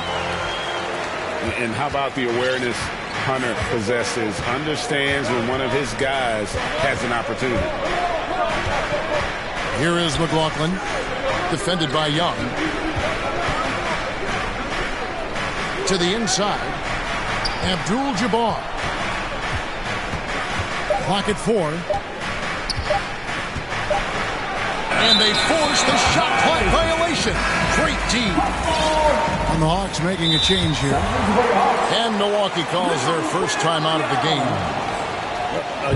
And how about the awareness Hunter possesses? Understands when one of his guys has an opportunity. Here is McLaughlin. Defended by Young. To the inside. Abdul-Jabbar. Clock at 4. And they force the shot clock violation. Great team. And the Hawks making a change here. And Milwaukee calls their first time out of the game.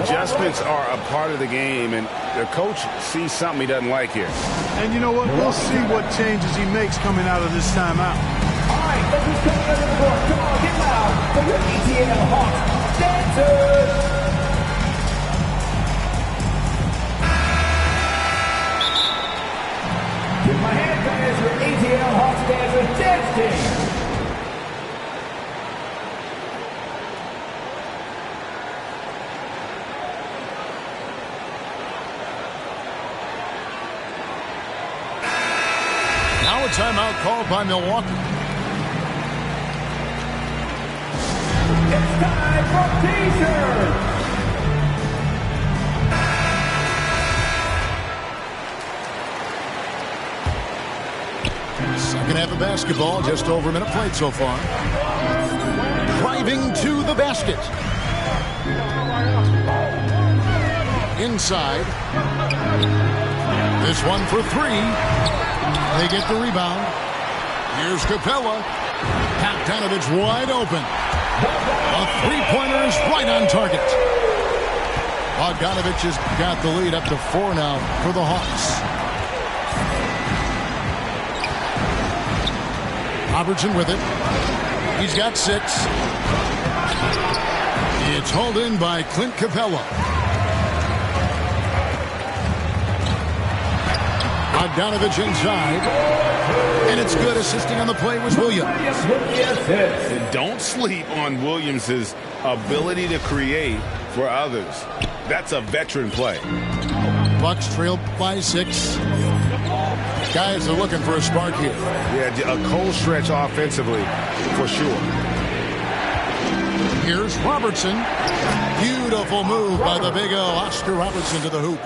Adjustments are a part of the game, and the coach sees something he doesn't like here. And you know what? We'll see what changes he makes coming out of this timeout. All right, let's just come to the court. Come on, get loud for your ATL Hawks dancers. Give my hand fans for ATL Hawks dancers dance team. Now a timeout called by Milwaukee. It's time for T-shirts. Second half of basketball, just over a minute played so far. Driving to the basket. Inside. This one for 3. They get the rebound. Here's Capella. Bogdanovich wide open. A three-pointer is right on target. Bogdanovich has got the lead up to 4 now for the Hawks. Robertson with it. He's got 6. It's hauled in by Clint Capella. Bogdanovich inside. And it's good. Assisting on the play was Williams. And don't sleep on Williams' ability to create for others. That's a veteran play. Bucks trail by 6. Guys are looking for a spark here. Yeah, a cold stretch offensively, for sure. Here's Robertson. Beautiful move by the big O, Oscar Robertson to the hoop.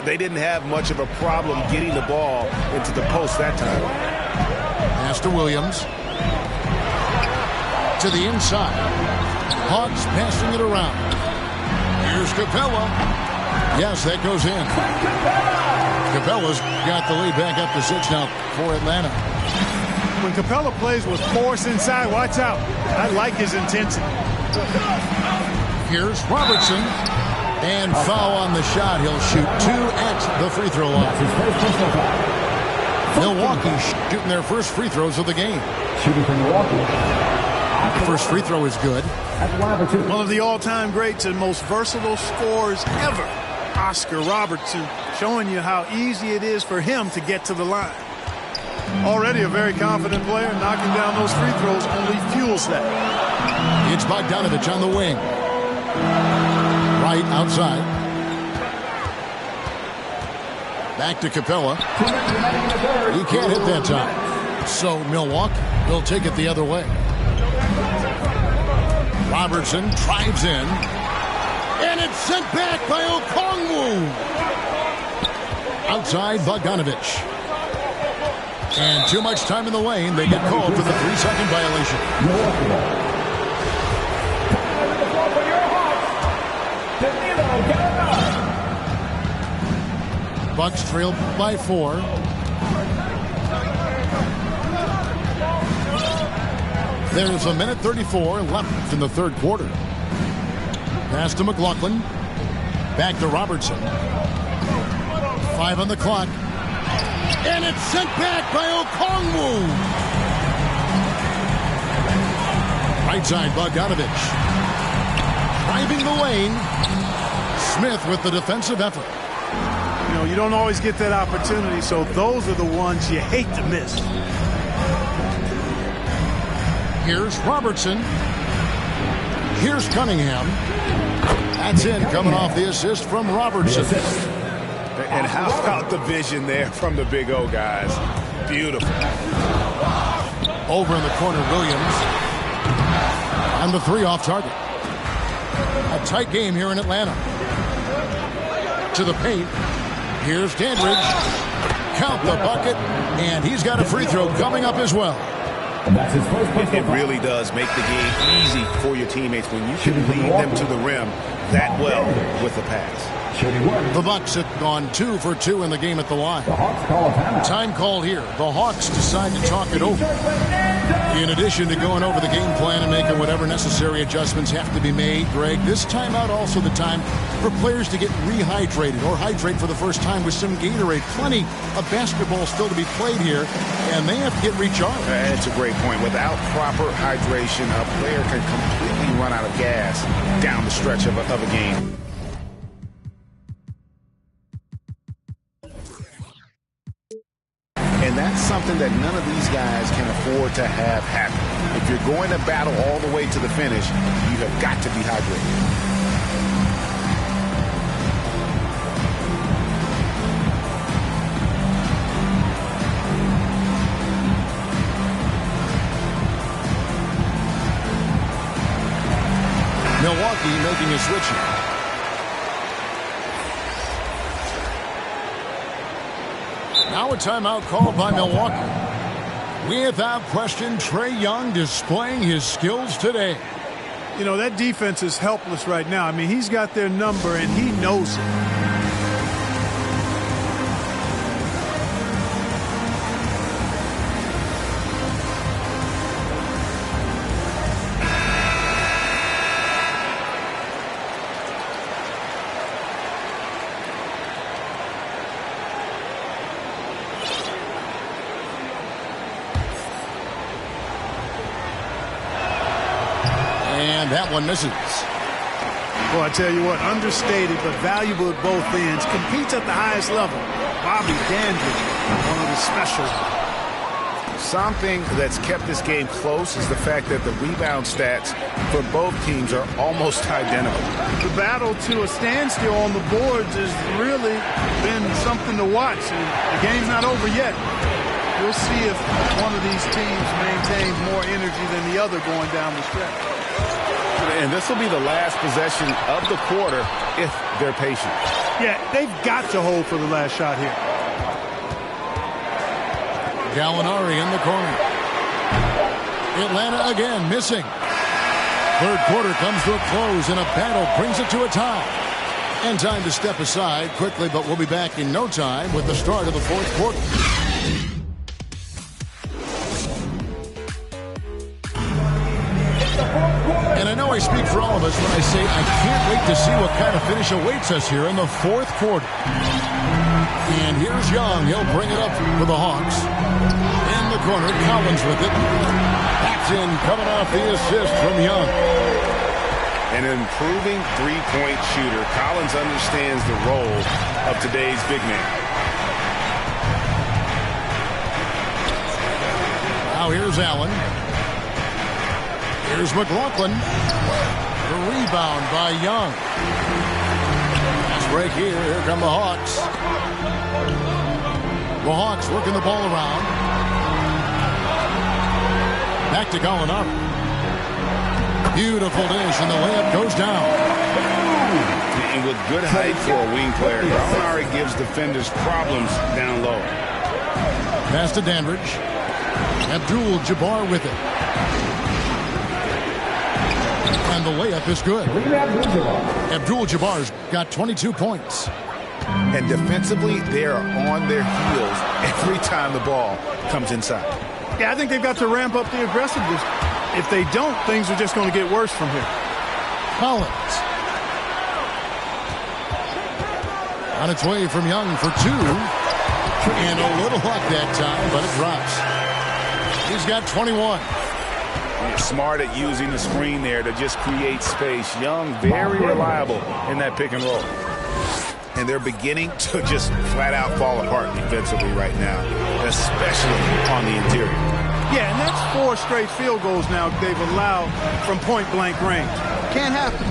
They didn't have much of a problem getting the ball into the post that time. Pass to Williams. To the inside. Hawks passing it around. Here's Capella. Yes, that goes in. Capella's got the lead back up to 6 now for Atlanta. When Capella plays with force inside, watch out. I like his intensity. Here's Robertson. And foul on the shot. He'll shoot 2 at the free throw line. Milwaukee shooting their first free throws of the game. Shooting from Milwaukee. The first free throw is good. One of the all-time greats and most versatile scorers ever, Oscar Robertson, showing you how easy it is for him to get to the line. Already a very confident player, knocking down those free throws only fuels that. It's Bogdanovich on the wing. Right outside. Back to Capella. He can't hit that time. So Milwaukee will take it the other way. Robertson drives in. And it's sent back by Okongwu. Outside Bogdanovich. And too much time in the lane. They get called for the 3-second violation. Bucks trail by 4. There's a minute 34 left in the third quarter. Pass to McLaughlin. Back to Robertson. 5 on the clock. And it's sent back by Okongwu. Right side, Bogdanovich. Driving the lane. Smith with the defensive effort. You know, you don't always get that opportunity, so those are the ones you hate to miss. Here's Robertson. Here's Cunningham. That's in, coming off the assist from Robertson. And how about the vision there from the Big O guys? Beautiful. Over in the corner, Williams. And the 3 off target. A tight game here in Atlanta. To the paint. Here's Dandridge. Count the bucket. And he's got a free throw coming up as well. It really does make the game easy for your teammates when you can lead them to the rim that well with the pass. The Bucks have gone 2 for 2 in the game at the line. Time call here. The Hawks decide to talk it over. In addition to going over the game plan and making whatever necessary adjustments have to be made, Greg, this timeout also the time for players to get rehydrated or hydrate for the first time with some Gatorade. Plenty of basketball still to be played here, and they have to get recharged. That's a great point. Without proper hydration, a player can completely run out of gas down the stretch of a game. And that's something that none of these guys can afford to have happen. If you're going to battle all the way to the finish, you have got to be hydrated. Milwaukee making a switch here. Now a timeout called by Milwaukee. Without question, Trae Young displaying his skills today. You know, that defense is helpless right now. I mean, he's got their number, and he knows it. That one misses. Well, I tell you what, understated but valuable at both ends. Competes at the highest level. Bobby Dandridge, one of the special. Something that's kept this game close is the fact that the rebound stats for both teams are almost identical. The battle to a standstill on the boards has really been something to watch. And the game's not over yet. We'll see if one of these teams maintains more energy than the other going down the stretch. And this will be the last possession of the quarter if they're patient. Yeah, they've got to hold for the last shot here. Gallinari in the corner. Atlanta again missing. Third quarter comes to a close and a battle brings it to a tie. And time to step aside quickly, but we'll be back in no time with the start of the fourth quarter. And I know I speak for all of us when I say I can't wait to see what kind of finish awaits us here in the fourth quarter. And here's Young. He'll bring it up for the Hawks. In the corner, Collins with it. That's in, coming off the assist from Young. An improving three-point shooter. Collins understands the role of today's big man. Now here's Allen. Here's McLaughlin. The rebound by Young. Pass break here. Here come the Hawks. The Hawks working the ball around. Back to Gallinari. Beautiful dish, and the layup goes down. And with good height for a wing player, Gallinari gives defenders problems down low. Pass to Dandridge. Abdul-Jabbar with it. And the layup is good. Abdul-Jabbar's got 22 points. And defensively, they are on their heels every time the ball comes inside. Yeah, I think they've got to ramp up the aggressiveness. If they don't, things are just going to get worse from here. Collins. On its way from Young for two. And a little luck that time, but it drops. He's got 21. Smart at using the screen there to just create space. Young, very reliable in that pick and roll. And they're beginning to just flat out fall apart defensively right now, especially on the interior. Yeah, and that's 4 straight field goals now they've allowed from point-blank range. Can't happen.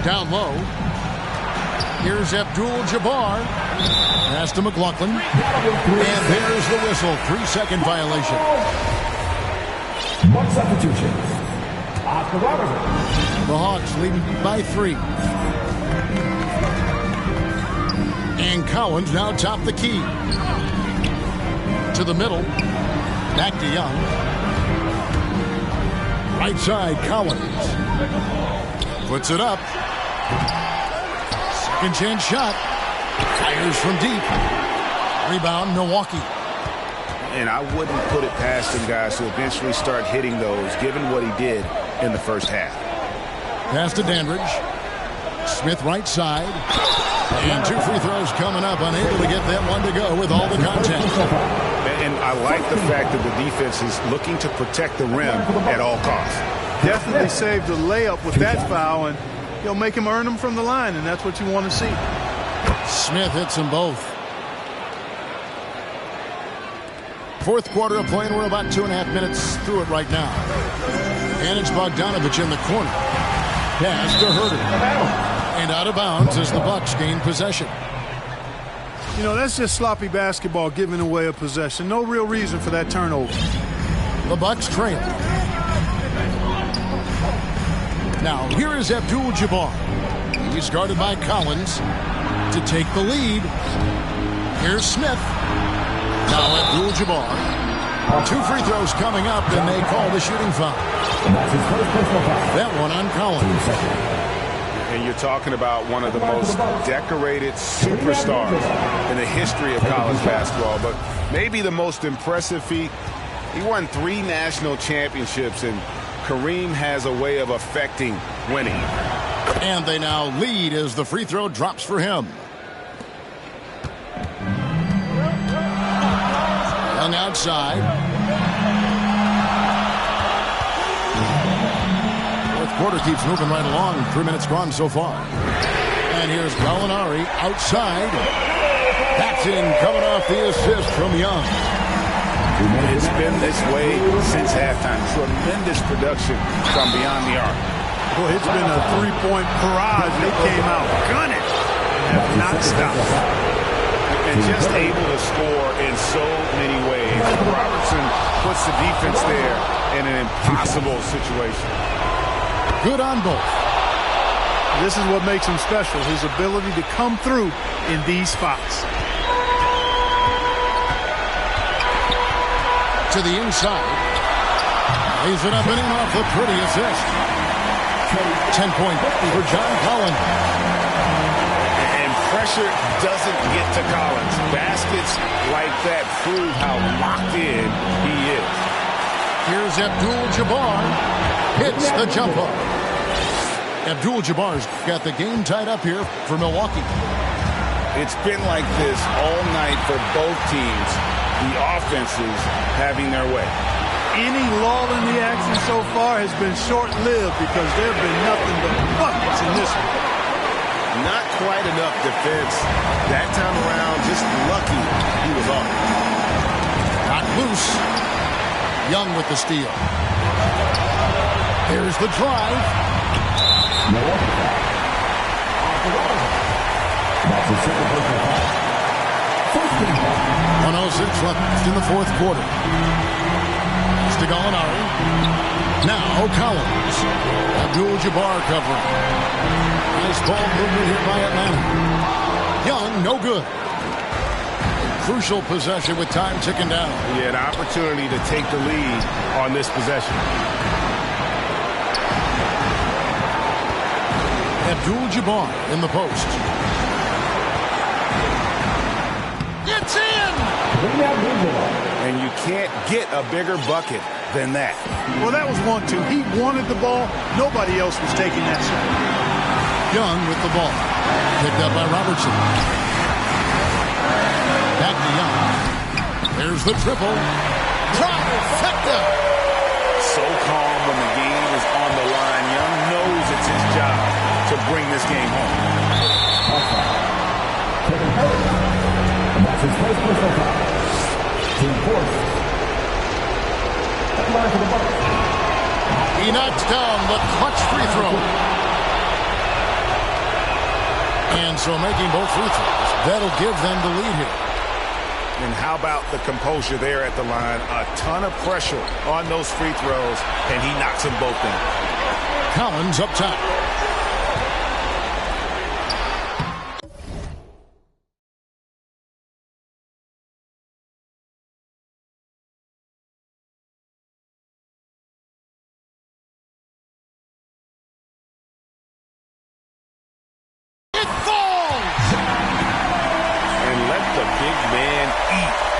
Down low. Here's Abdul-Jabbar. Pass to McLaughlin. And there's the whistle. 3-second violation. 1 substitution. Oscar Robertson. The Hawks leading by 3. And Collins now top the key. To the middle. Back to Young. Right side, Collins. Puts it up. Second chance shot. Fires from deep. Rebound, Milwaukee. And I wouldn't put it past him, guys, to eventually start hitting those, given what he did in the first half. Pass to Dandridge. Smith right side. And 2 free throws coming up. Unable to get that one to go with all the contact. And I like the fact that the defense is looking to protect the rim at all costs. Definitely saved the layup with that foul, and you'll make him earn them from the line, and that's what you want to see. Smith hits them both. Fourth quarter of play, and we're about 2.5 minutes through it right now. And it's Bogdanovich in the corner. Pass to Herter. And out of bounds as the Bucks gain possession. You know, that's just sloppy basketball, giving away a possession. No real reason for that turnover. The Bucks trail. Now, here is Abdul-Jabbar. He's guarded by Collins to take the lead. Here's Smith. Now Abdul-Jabbar. 2 free throws coming up, and they call the shooting foul. That one on Collins. And you're talking about one of the most decorated superstars in the history of college basketball, but maybe the most impressive feat. He won 3 national championships, and Kareem has a way of affecting winning. And they now lead as the free throw drops for him. Young outside. Fourth quarter keeps moving right along. 3 minutes gone so far. And here's Gallinari outside. That's in, coming off the assist from Young. It's been this way since halftime. Tremendous production from beyond the arc. Boy, it's been a 3-point barrage. They came out gunning. Have not stopped. And just able to score in so many ways. Robertson puts the defense there in an impossible situation. Good on both. This is what makes him special, his ability to come through in these spots. To the inside. Lays it up and in off the pretty assist. 10-point for John Collins. And pressure doesn't get to Collins. Baskets like that prove how locked in he is. Here's Abdul-Jabbar. Hits the jumper. Abdul-Jabbar's got the game tied up here for Milwaukee. It's been like this all night for both teams. The offenses having their way. Any lull in the action so far has been short-lived because there have been nothing but buckets in this one. Not quite enough defense. That time around, just lucky he was off. Not loose. Young with the steal. Here's the drive. 1:06 left in the fourth quarter. It's to Gallinari. Now Collins. Abdul-Jabbar covering. Nice ball movement here by Atlanta. Young, no good. Crucial possession with time ticking down. He had an opportunity to take the lead on this possession. Abdul-Jabbar in the post. It's in! And you can't get a bigger bucket than that. Well, that was 1-2. He wanted the ball. Nobody else was taking that shot. Young with the ball. Picked up by Robertson. Back to Young. There's the triple. Trifecta! So calm when the game is on the line. Young knows it's his job to bring this game home. That's his first personal foul. Team fourth. He knocks down the clutch free throw. And so making both free throws, that'll give them the lead here. And how about the composure there at the line? A ton of pressure on those free throws, and he knocks them both in. Collins up top.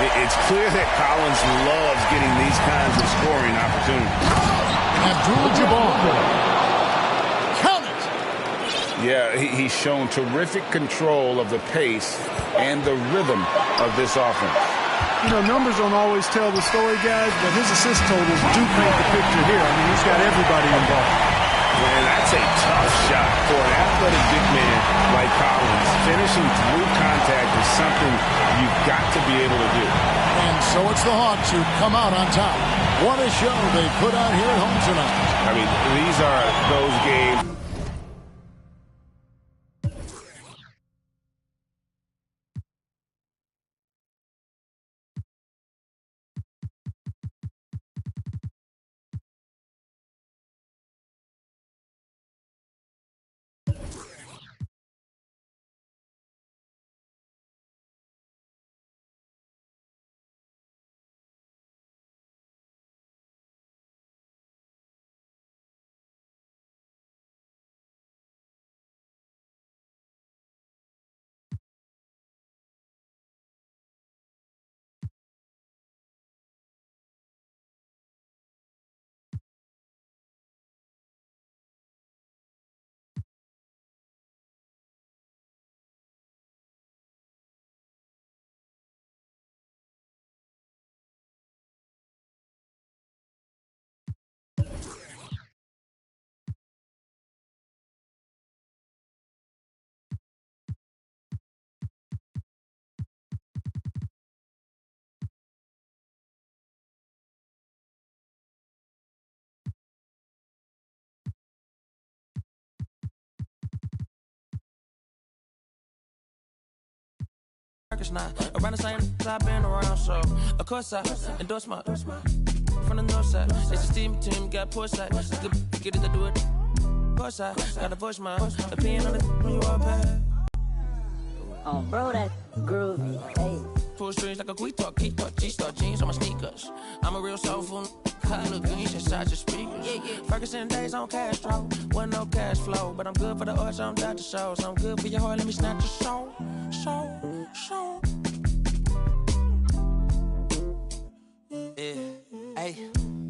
It's clear that Collins loves getting these kinds of scoring opportunities. Abdul-Jabbar. Count it! Yeah, he's shown terrific control of the pace and the rhythm of this offense. You know, numbers don't always tell the story, guys, but his assist totals do paint the picture here. I mean, he's got everybody involved. Man, that's a tough shot for an athletic big man like Collins. Finishing through contact is something you've got to be able to do. And so it's the Hawks who come out on top. What a show they put on here at home tonight. I mean, these are those games. Around the same I've been around, so of course I endorse my from the north side. It's a team got push side. Get it to do it. Of course I gotta voice my opinion on it when you all bad. Oh, bro, that groovy. Hey. Pull strings like a quick talk, G-star jeans on my sneakers. I'm a real soulful. Color greens inside your speakers. Ferguson days on Castro. Wasn't no cash flow, but I'm good for the arts. I'm Dr. Shows. I'm good for your heart. Let me snatch your soul. Yeah, hey,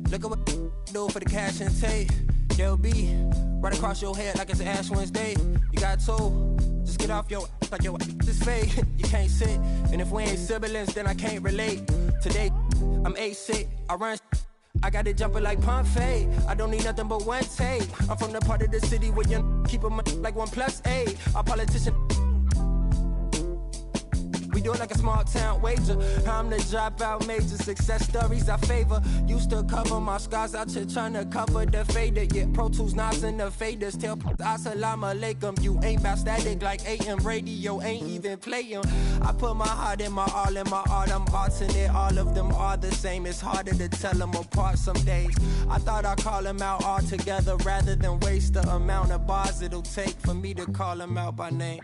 look at what do for the cash and tape. They'll be right across your head like it's Ash Wednesday. You got told, just get off your like your this fake. You can't sit, and if we ain't siblings, then I can't relate. Today, I'm 8'6", I run. I got it jumping like Pompeii. I don't need nothing but one take. I'm from the part of the city where you keep them like 1+8. Our politician. We do it like a small town wager. I'm the dropout major, success stories I favor. Used to cover my scars out here trying to cover the fader. Yeah, Pro Tools, knobs and the faders. Tell assalamu alaikum. You ain't bout static like AM radio, ain't even playing. I put my heart in my all in my art. I'm alternate, all of them are the same. It's harder to tell them apart some days. I thought I'd call them out all together rather than waste the amount of bars it'll take for me to call them out by name.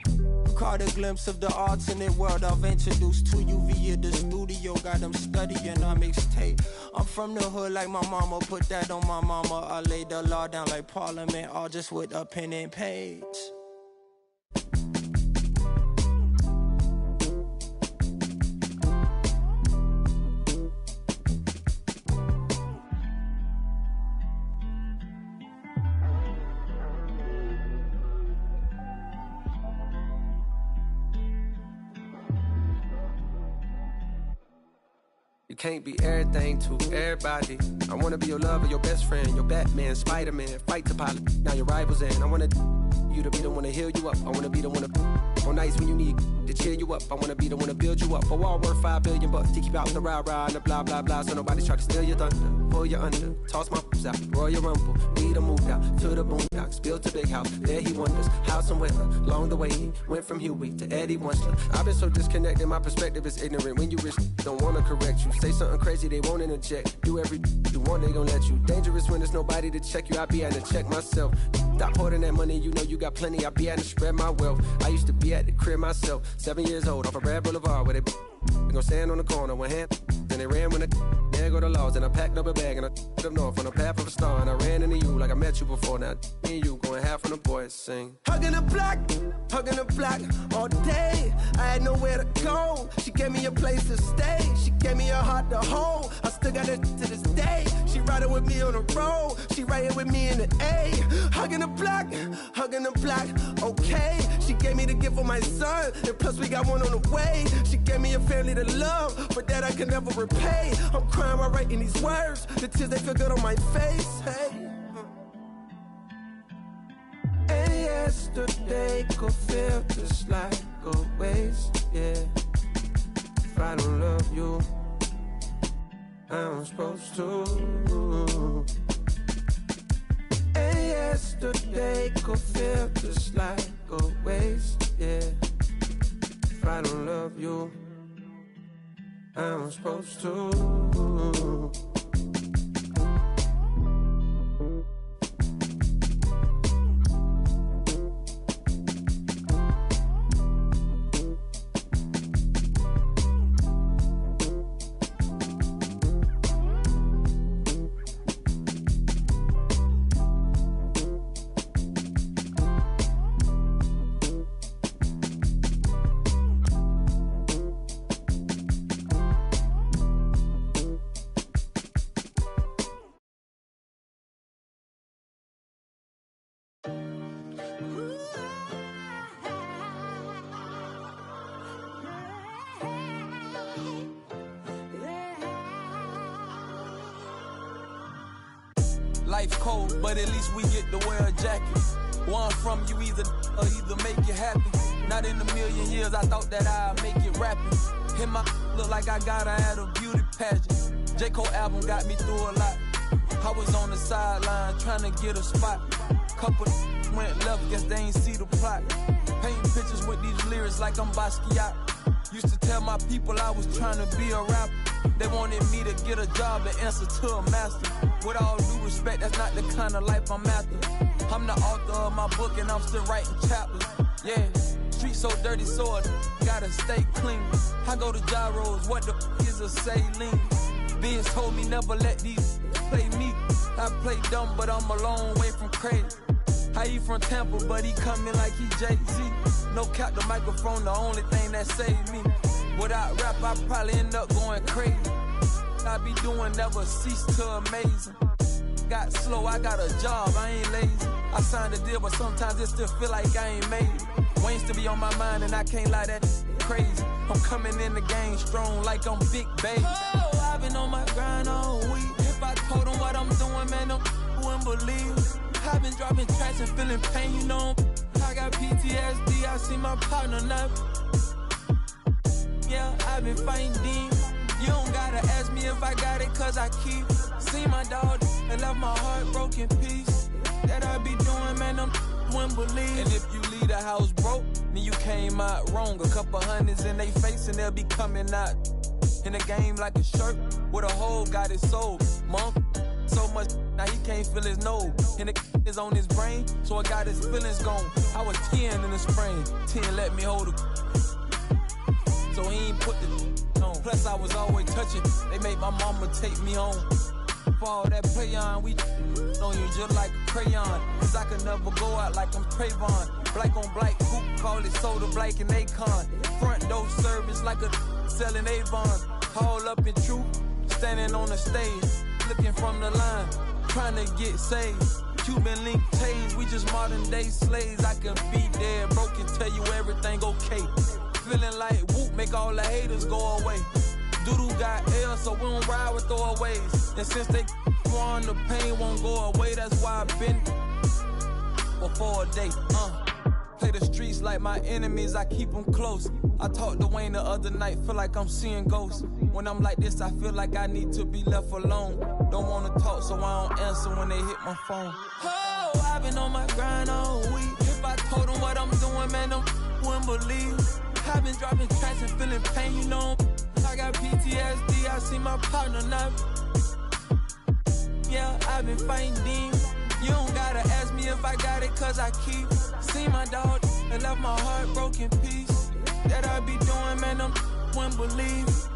Caught a glimpse of the alternate world I've introduced to you via the studio. Got them studying on mixtape. I'm from the hood like my mama, put that on my mama. I laid the law down like Parliament, all just with a pen and page. Can't be everything to everybody. I wanna be your lover, your best friend, your Batman, Spider-Man, fight to pilot, now your rivals in. I wanna you to be the one to heal you up. I wanna be the one to on nights when you need to cheer you up. I wanna be the one to build you up. A wall worth $5 billion to keep out the rah-rah and the blah blah blah. So nobody's try to steal your thunder, pull you under, toss my out, Royal Rumble. We done moved out to the boondocks, built a big house. There he wonders how some weather. Along the way he went from Huey to Eddie Winsler. I've been so disconnected, my perspective is ignorant. When you rich, don't wanna correct you. Say something crazy, they won't interject. Do every you want, they gon' let you. Dangerous when there's nobody to check you. I be having to check myself. Stop hoarding that money, you know you got plenty. I be having to spread my wealth. I used to be at the crib myself, 7 years old, off a Red Boulevard where they gon' stand on the corner, one hand. Then they ran when there go the laws. And I packed up a bag and I up north on the path of a star. And I ran into you like I met you before. Now me and you going half on the boys sing. Hugging the block all day. I had nowhere to go. She gave me a place to stay. She gave me a heart to hold. I still got it to this day. She riding with me on the road. She riding with me in the A. Hugging the block, okay. She gave me the gift of my son. And plus we got one on the way. She gave me a family to love. For that I can never repay. I'm crying while writing these words. The tears, they feel good on my face. Hey. And yesterday could feel just like a waste, yeah. If I don't love you, I'm supposed to. And yesterday could feel just like a waste, yeah. If I don't love you, I'm supposed to. Life cold, but at least we get to wear a jacket. One from you either make you happy. Not in a million years I thought that I'd make it rapping. Hit my look like I got her at a beauty pageant. J. Cole album got me through a lot. I was on the sideline trying to get a spot. Couple went left, guess they ain't see the plot. Painting pictures with these lyrics like I'm Basquiat. Used to tell my people I was trying to be a rapper. They wanted me to get a job and answer to a master. With all due respect, that's not the kind of life I'm after. I'm the author of my book and I'm still writing chapters. Yeah, street so dirty, so I gotta stay clean. I go to gyros, what the is a saline? Vince told me never let these play me. I play dumb, but I'm a long way from crazy. How he from Tampa, but he coming like he Jay-Z. No cap, the microphone, the only thing that saved me. Without rap, I probably end up going crazy. I be doing never cease to amazing. Got slow, I got a job, I ain't lazy. I signed a deal, but sometimes it still feel like I ain't made it. Wayne still be on my mind, and I can't lie, that crazy. I'm coming in the game strong like I'm Big Baby. Oh, I've been on my grind all week. If I told them what I'm doing, man, them wouldn't believe. I've been dropping tracks and feeling pain, you know. I got PTSD, I see my partner now. been fighting demons. You don't gotta ask me if I got it, cause I keep. Seen my dog and left my heart broken piece. That I be doing, man, them wouldn't believe. And if you leave the house broke, then you came out wrong. A couple hundreds in they face and they'll be coming out in the game like a shirt with a hole got his soul. Mom, so much now he can't feel his nose. And the is on his brain, so I got his feelings gone. I was 10 in the spring, 10 let me hold it. So he ain't put the on. Plus I was always touching, they made my mama take me home. For all that play on, we on you just like a crayon. Cause I could never go out like I'm Trayvon. Black on black, hoop, call it soda, black and Akon. Front door service like a selling Avon. Haul up in truth, standing on the stage, looking from the line, trying to get saved. Cuban link chains, we just modern day slaves. I can be dead broke and tell you everything okay. Feeling like whoop, make all the haters go away. Doodoo got L, so we don't ride with throwaways. And since they on the pain won't go away, that's why I've been for a day. Play the streets like my enemies, I keep them close. I talked to Wayne the other night, feel like I'm seeing ghosts. When I'm like this, I feel like I need to be left alone. Don't wanna talk, so I don't answer when they hit my phone. Oh, I've been on my grind all week. If I told them what I'm doing, man, them wouldn't believe. I've been dropping tracks and feeling pain, you know. I got PTSD, I see my partner now. Yeah, I've been fighting demons. You don't gotta ask me if I got it, cause I keep. Seen my dog and left my heart broken piece. That I be doing, man, them wouldn't believe.